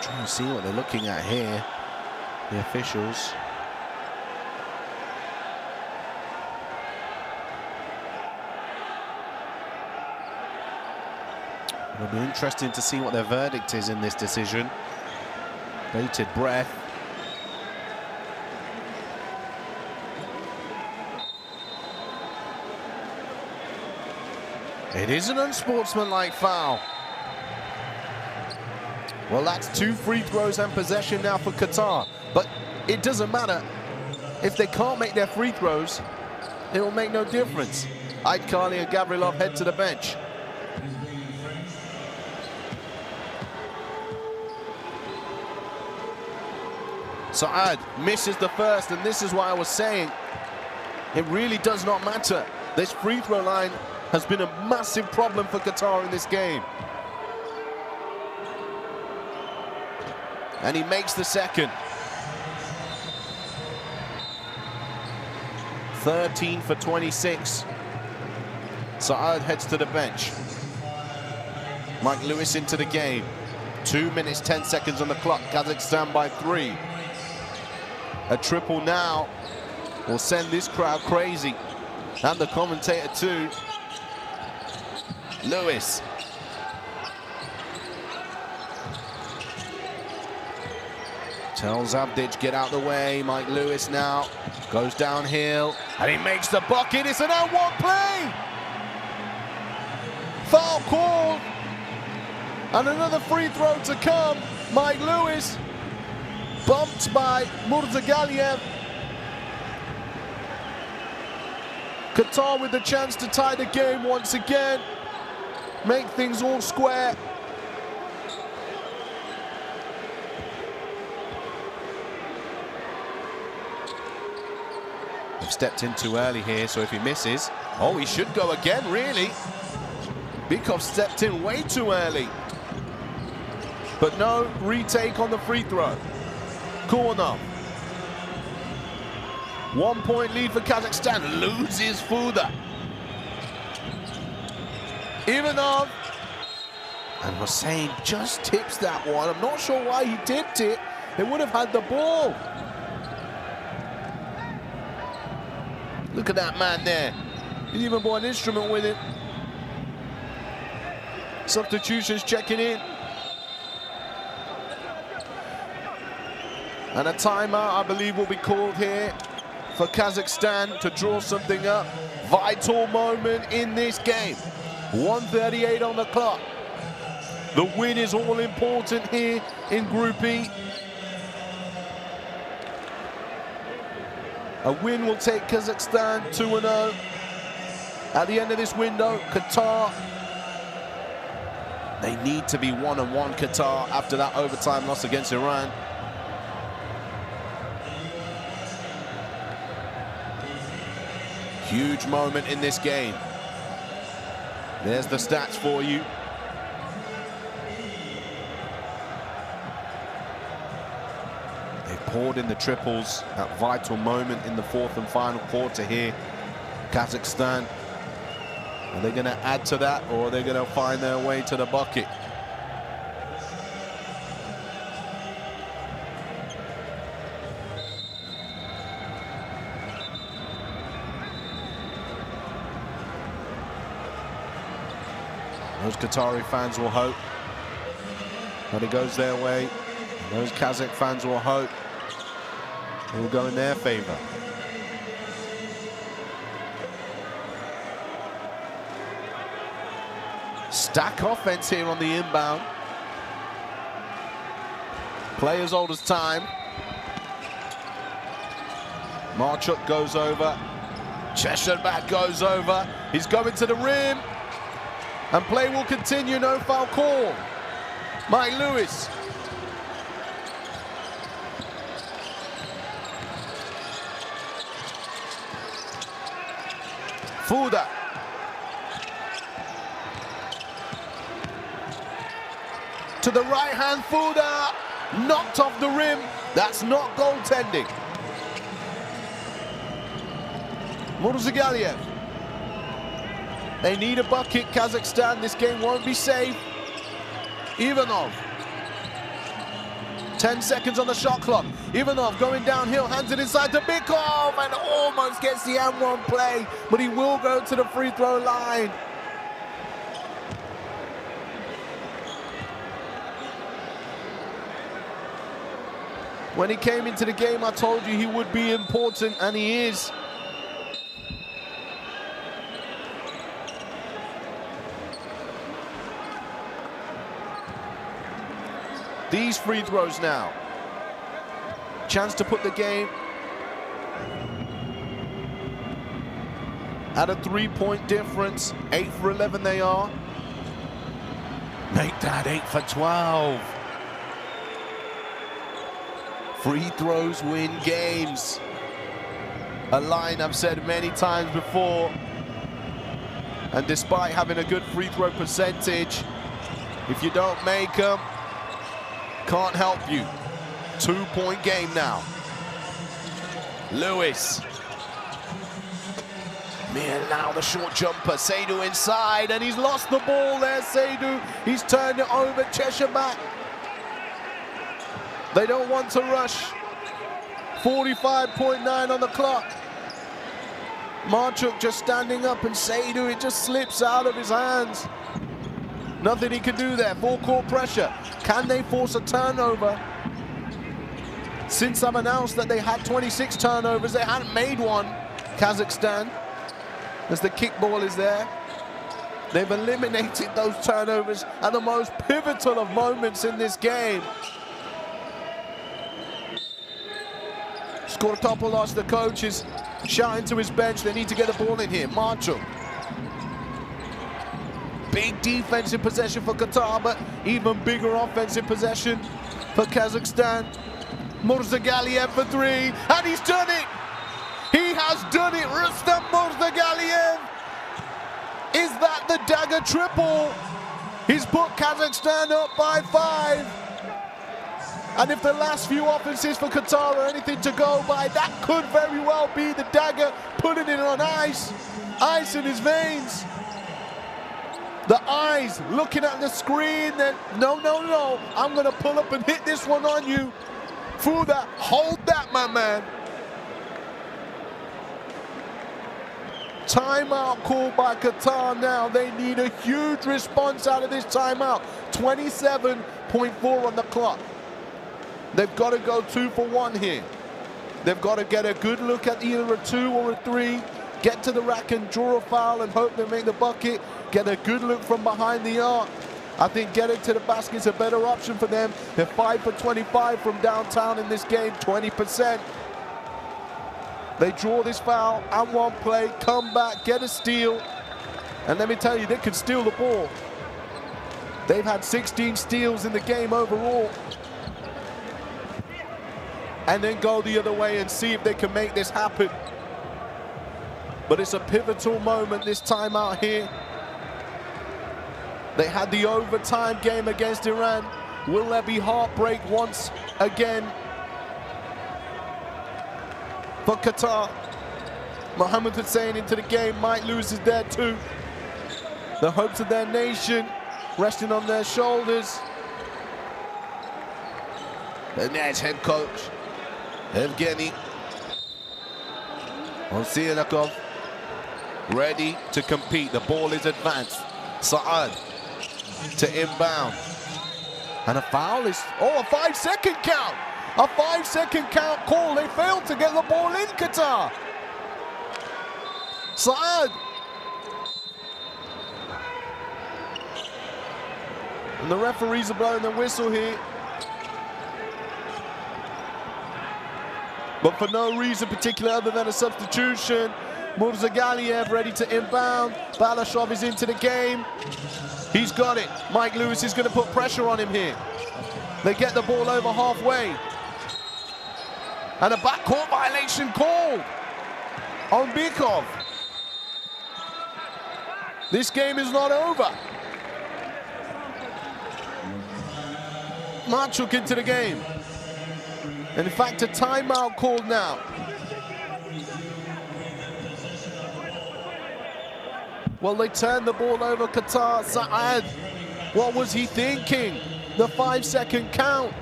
Trying to see what they're looking at here, the officials. It'll be interesting to see what their verdict is in this decision. Bated breath. It is an unsportsmanlike foul. Well, that's 2 free throws and possession now for Qatar. But it doesn't matter. If they can't make their free throws, it will make no difference. Aitkali and Gavrilov head to the bench. Saad misses the first, and this is why I was saying it really does not matter. This free throw line has been a massive problem for Qatar in this game. And he makes the second. 13 for 26. Saad heads to the bench. Mike Lewis into the game. 2 minutes, 10 seconds on the clock. Kazakhstan by 3. A triple now will send this crowd crazy. And the commentator too. Lewis. Tells Avdic, get out the way. Mike Lewis now goes downhill, and he makes the bucket. It's an and-one play. Foul called, and another free throw to come. Mike Lewis bumped by Murzagaliev. Qatar with the chance to tie the game once again, make things all square. Stepped in too early here, so if he misses, oh, he should go again, really. Bikov stepped in way too early. But no retake on the free throw. Kuanov. 1 point lead for Kazakhstan, loses Fuda. Ivanov. And Hussein just tips that one. I'm not sure why he tipped it. They would have had the ball. Look at that man there. He even brought an instrument with him. Substitutions checking in. And a timeout, I believe, will be called here for Kazakhstan to draw something up. Vital moment in this game. 1:38 on the clock. The win is all important here in Group E. A win will take Kazakhstan 2-0. At the end of this window, Qatar, they need to be 1-1, Qatar, after that overtime loss against Iran. Huge moment in this game. There's the stats for you. They've poured in the triples at vital moment in the fourth and final quarter here. Kazakhstan. Are they going to add to that, or are they going to find their way to the bucket? Those Qatari fans will hope that it goes their way. Those Kazakh fans will hope it will go in their favor. Stack offense here on the inbound. Play as old as time. Marchuk goes over. Cheshabat goes over. He's going to the rim. And play will continue, no foul call. Mike Lewis. Fuda. To the right hand, Fuda. Knocked off the rim. That's not goaltending. Murzagaliev. They need a bucket, Kazakhstan. This game won't be safe. Ivanov. 10 seconds on the shot clock. Ivanov going downhill, hands it inside to Bikov, and almost gets the M1 play, but he will go to the free throw line. When he came into the game, I told you he would be important, and he is. These free throws now. Chance to put the game at a 3-point difference. 8 for 11 they are. Make that 8 for 12. Free throws win games. A line I've said many times before. And despite having a good free throw percentage, if you don't make them, can't help you. 2-point game now. Lewis. Man, now the short jumper. Seydu inside, and he's lost the ball there, Seydu. He's turned it over, Cheshire back. They don't want to rush. 45.9 on the clock. Marchuk just standing up, and Seydu, it just slips out of his hands. Nothing he can do there. Full court pressure. Can they force a turnover? Since I've announced that they had 26 turnovers, they hadn't made one, Kazakhstan, as the kickball is there. They've eliminated those turnovers at the most pivotal of moments in this game. Skortopoulos, the coach, is shouting to his bench, they need to get the ball in here. Marchuk. Big defensive possession for Qatar, but even bigger offensive possession for Kazakhstan. Murzagaliev for 3, and he's done it! He has done it! Rustam Murzagaliev! Is that the dagger triple? He's put Kazakhstan up by 5. And if the last few offenses for Qatar are anything to go by, that could very well be the dagger putting it on ice. Ice in his veins. The eyes looking at the screen, then no, I'm gonna pull up and hit this one on you. Fuda, hold that, my man. Timeout called by Qatar now. They need a huge response out of this timeout. 27.4 on the clock. They've got to go 2 for 1 here. They've got to get a good look at either a 2 or a 3, get to the rack and draw a foul and hope they make the bucket, get a good look from behind the arc. I think getting to the basket is a better option for them. They're 5 for 25 from downtown in this game, 20%. They draw this foul and one play, come back, get a steal. And let me tell you, they can steal the ball. They've had 16 steals in the game overall. And then go the other way and see if they can make this happen. But it's a pivotal moment this time out here. They had the overtime game against Iran. Will there be heartbreak once again for Qatar? Mohammed Hussein into the game. Mike Lewis is there too. The hopes of their nation resting on their shoulders. The Nets head coach, Evgeny Osielakov, ready to compete. The ball is advanced. Saad to inbound. And a foul is, a 5-second count. A 5-second count call. They failed to get the ball in, Qatar. Saad. And the referees are blowing the whistle here. But for no reason particular other than a substitution. Murzagaliev ready to inbound. Balashov is into the game. He's got it. Mike Lewis is going to put pressure on him here. They get the ball over halfway. And a backcourt violation called on Bikov. This game is not over. Marchuk into the game. And in fact, a timeout called now. Well, they turned the ball over, Qatar. Saad, what was he thinking? The 5-second count.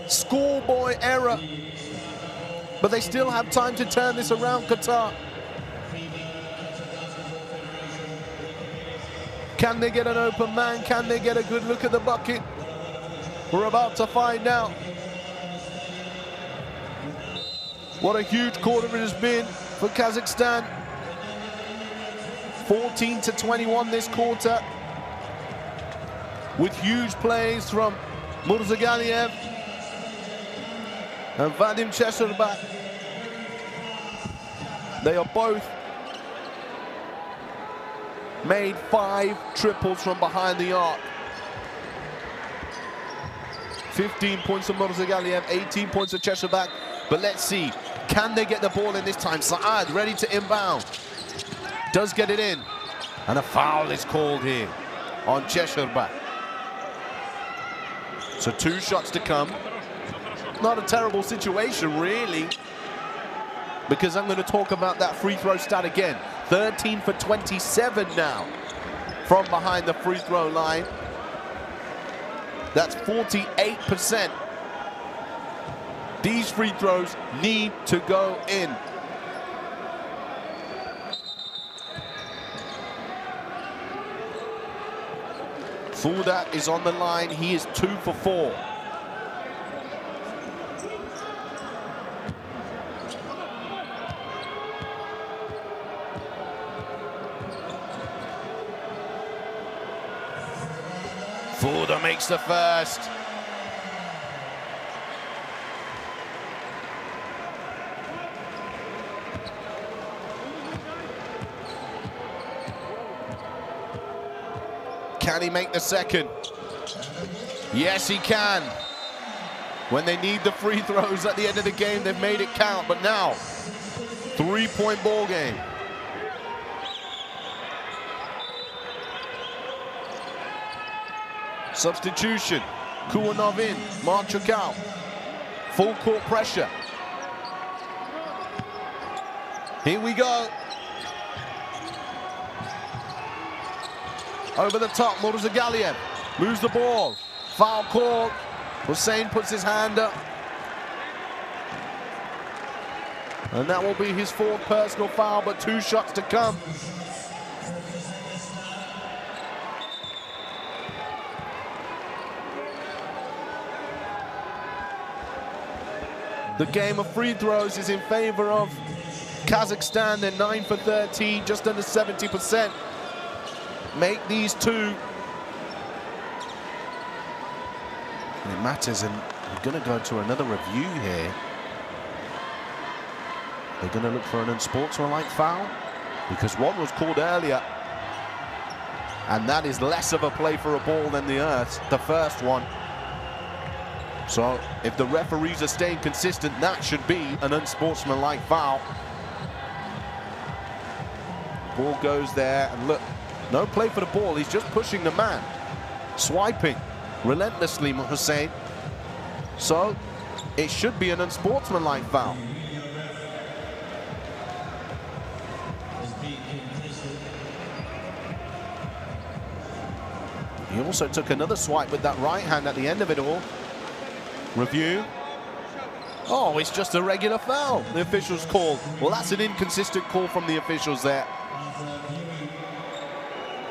Schoolboy error. But they still have time to turn this around, Qatar. Can they get an open man? Can they get a good look at the bucket? We're about to find out. What a huge quarter it has been for Kazakhstan. 14-21 this quarter. With huge plays from Murzagaliev and Vadim Chesherbak. They are both made 5 triples from behind the arc. 15 points from Murzagaliev, 18 points for Chesherbak. But let's see, can they get the ball in this time? Saad ready to inbound. Does get it in. And a foul is called here on Chesherbak. So 2 shots to come. Not a terrible situation, really. Because I'm going to talk about that free throw stat again. 13 for 27 now from behind the free throw line. That's 48%. These free throws need to go in. Fouda is on the line. He is 2 for 4. Fouda makes the first. Can he make the second? Yes, he can. When they need the free throws at the end of the game, they've made it count. But now, 3-point ball game. Substitution. Kuanov in. Marchuk out. Full court pressure. Here we go. Over the top, Murzagaliev moves the ball. Foul call. Hussein puts his hand up. And that will be his fourth personal foul, but 2 shots to come. The game of free throws is in favor of Kazakhstan. They're 9 for 13, just under 70%. Make these 2. And it matters, and we're going to go to another review here. They're going to look for an unsportsmanlike foul because one was called earlier, and that is less of a play for a ball than the first one. So if the referees are staying consistent, that should be an unsportsmanlike foul. Ball goes there, and look, no play for the ball. He's just pushing the man, swiping relentlessly, Hussein. So it should be an unsportsmanlike foul. He also took another swipe with that right hand at the end of it all. Review. Oh, it's just a regular foul, the officials called. Well, that's an inconsistent call from the officials there.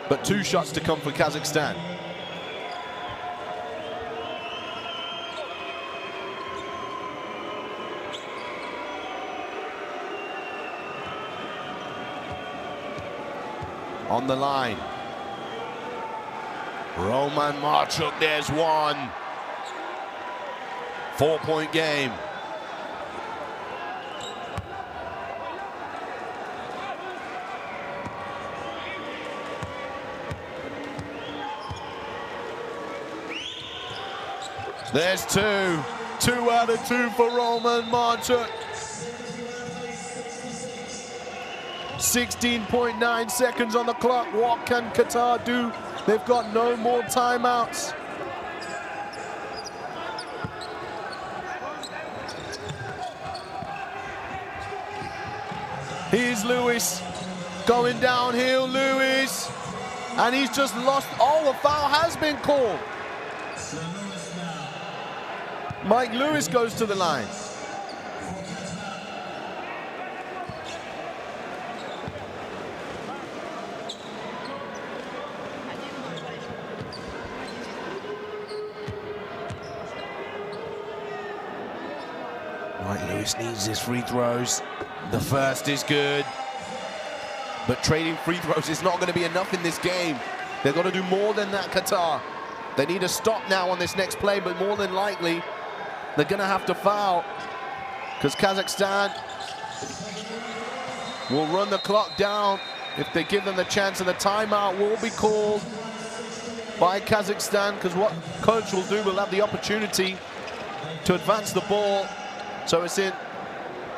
But 2 shots to come for Kazakhstan. On the line. Roman Marchuk, there's one. 4-point game. There's 2. 2 out of 2 for Roman Marchuk. 16.9 seconds on the clock. What can Qatar do? They've got no more timeouts. Here's Lewis going downhill, Lewis, and he's just lost. Oh, a foul has been called. Mike Lewis goes to the line. Mike Lewis needs his free throws. The first is good, but trading free throws is not going to be enough in this game. They've got to do more than that, Qatar. They need to stop now on this next play, but more than likely, they're going to have to foul because Kazakhstan will run the clock down if they give them the chance, and the timeout will be called by Kazakhstan because what coach will do will have the opportunity to advance the ball. So it's in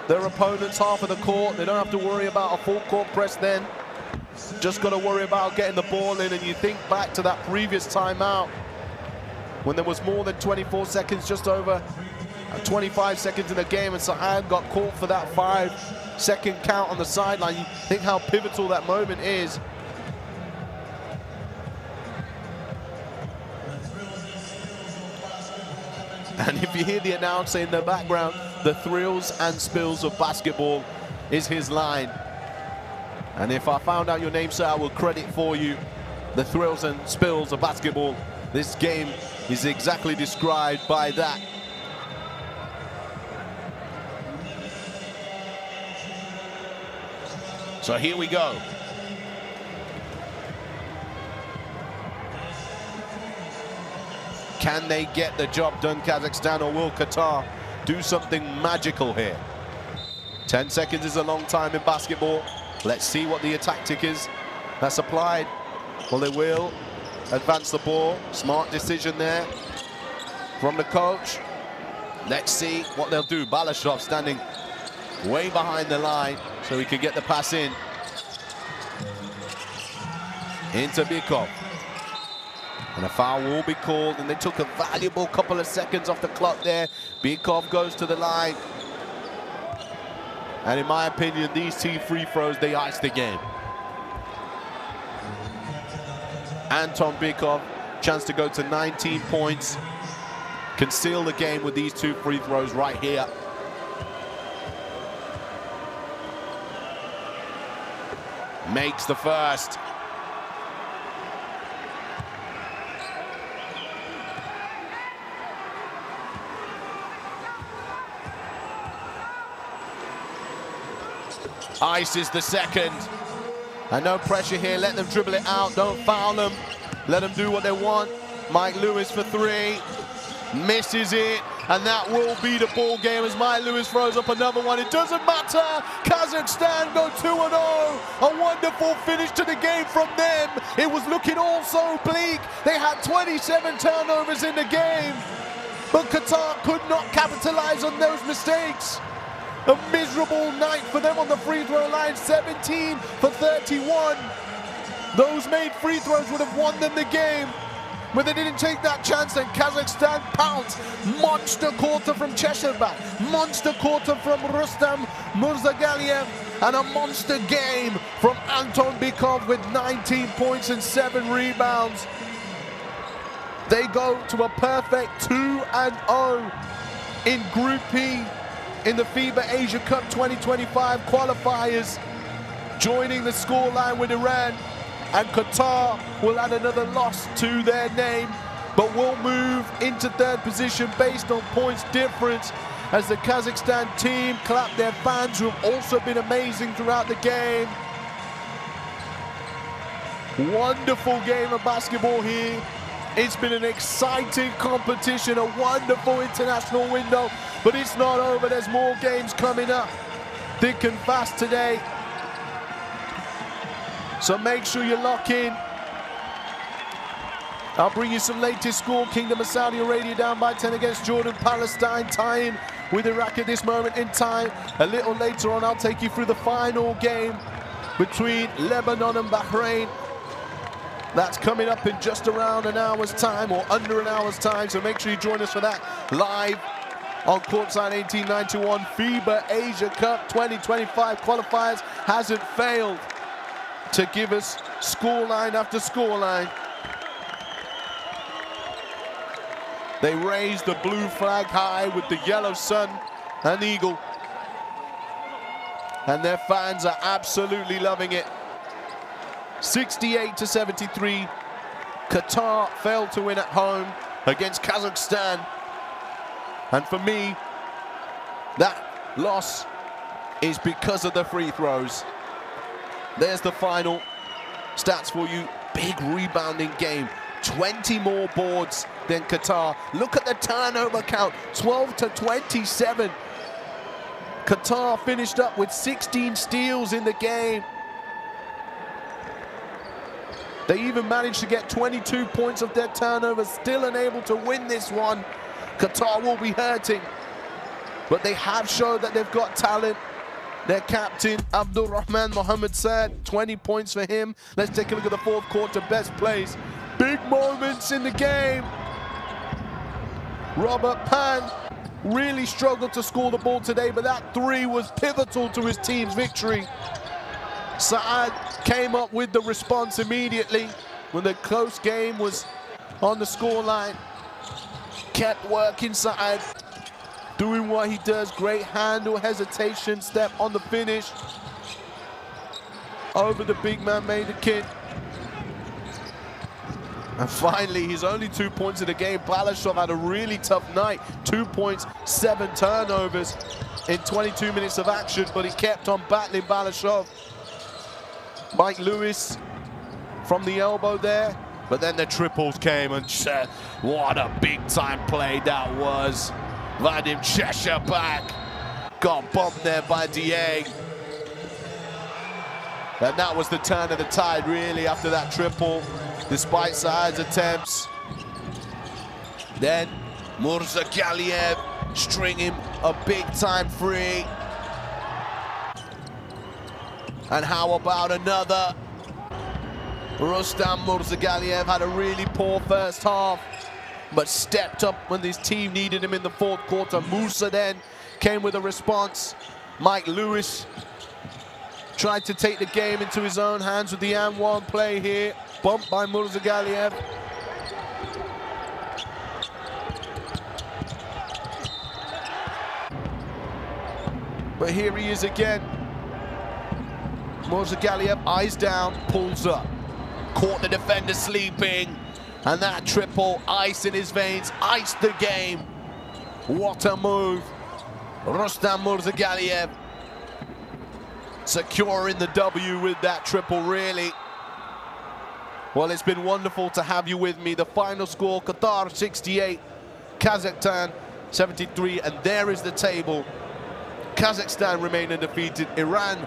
their opponent's half of the court. They don't have to worry about a full court press then. Just got to worry about getting the ball in. And you think back to that previous timeout when there was more than 24 seconds, just over 25 seconds in the game, and Sa'ad got caught for that 5-second count on the sideline. You think how pivotal that moment is. And if you hear the announcer in the background, the thrills and spills of basketball is his line. And if I found out your name, sir, I will credit for you the thrills and spills of basketball. This game is exactly described by that. So here we go. Can they get the job done, Kazakhstan, or will Qatar do something magical here? 10 seconds is a long time in basketball. Let's see what the tactic is that's applied. Well, they will advance the ball. Smart decision there from the coach. Let's see what they'll do. Balashov standing way behind the line so he can get the pass in. Into Bikov. And a foul will be called, and they took a valuable couple of seconds off the clock there. Bikov goes to the line. And in my opinion, these 2 free throws, they ice the game. Anton Bikov, chance to go to 19 points. Can seal the game with these 2 free throws right here. makes the first. Ice is the second. And no pressure here. Let them dribble it out. Don't foul them. Let them do what they want. Mike Lewis for three. Misses it. And that will be the ball game as Mike Lewis throws up another one. It doesn't matter. Kazakhstan go 2-0. A wonderful finish to the game from them. It was looking all so bleak. They had 27 turnovers in the game. But Qatar could not capitalize on those mistakes. A miserable night for them on the free throw line, 17 for 31. Those made free throws would have won them the game. But they didn't take that chance, and Kazakhstan pounced. Monster quarter from Cheshebak, monster quarter from Rustam Murzagaliev, and a monster game from Anton Bikov with 19 points and 7 rebounds. They go to a perfect 2-0 in Group E in the FIBA Asia Cup 2025 qualifiers, joining the scoreline with Iran. And Qatar will add another loss to their name, but will move into third position based on points difference as the Kazakhstan team clap their fans, who have also been amazing throughout the game. Wonderful game of basketball here. It's been an exciting competition, a wonderful international window, but it's not over. There's more games coming up thick and fast today. So make sure you lock in. I'll bring you some latest score. Kingdom of Saudi Arabia down by 10 against Jordan. Palestine tying with Iraq at this moment in time. A little later on, I'll take you through the final game between Lebanon and Bahrain. That's coming up in just around an hour's time, or under an hour's time, so make sure you join us for that live on Courtside 1891. FIBA Asia Cup 2025 qualifiers hasn't failed to give us scoreline after scoreline. They raise the blue flag high with the yellow sun and eagle, and their fans are absolutely loving it. 68-73, Qatar failed to win at home against Kazakhstan. And for me, that loss is because of the free throws. There's the final stats for you. Big rebounding game. 20 more boards than Qatar. Look at the turnover count, 12-27. Qatar finished up with 16 steals in the game. They even managed to get 22 points of their turnovers, still unable to win this one. Qatar will be hurting, but they have showed that they've got talent. Their captain, Abdul Rahman Mohammed said, 20 points for him. Let's take a look at the fourth quarter best plays. Big moments in the game. Robert Pan really struggled to score the ball today, but that three was pivotal to his team's victory. Saad came up with the response immediately when the close game was on the scoreline. Kept working, Saad, doing what he does. Great handle, hesitation, step on the finish. Over the big man, made the kid. And finally, his only 2 points of the game. Balashov had a really tough night. 2 points, 7 turnovers in 22 minutes of action, but he kept on battling Balashov. Mike Lewis from the elbow there, but then the triples came, and what a big-time play that was. Vadim Cheshebak got bumped there by Dieng. And that was the turn of the tide, really, after that triple, despite Saad's attempts. Then Murzagaliev stringing a big-time free. And how about another? Rustam Murzagaliev had a really poor first half, but stepped up when his team needed him in the fourth quarter. Musa then came with a response. Mike Lewis tried to take the game into his own hands with the and one play here. Bumped by Murzagaliev. But here he is again. Murzagaliev, eyes down, pulls up. Caught the defender sleeping. And that triple, ice in his veins, iced the game. What a move. Rustam Murzagaliev securing the W with that triple, really. Well, it's been wonderful to have you with me. The final score, Qatar 68, Kazakhstan 73, and there is the table. Kazakhstan remain undefeated, Iran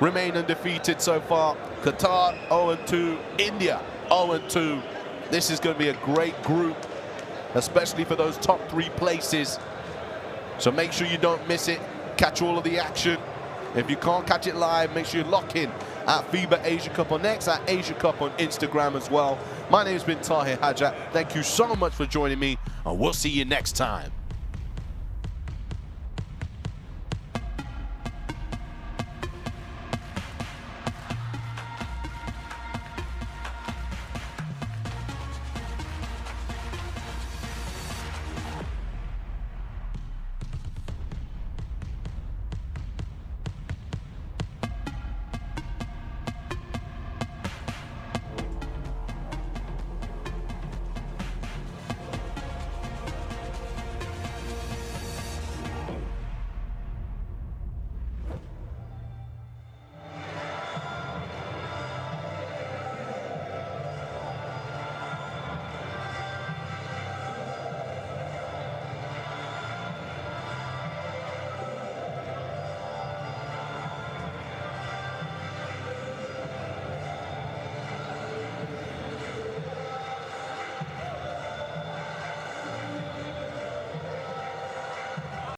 remain undefeated so far, Qatar 0-2, India 0-2. This is going to be a great group, especially for those top 3 places. So make sure you don't miss it. Catch all of the action. If you can't catch it live, make sure you lock in at FIBA Asia Cup on X, at Asia Cup on Instagram as well. My name's been Tahir Hajat. Thank you so much for joining me, and we'll see you next time.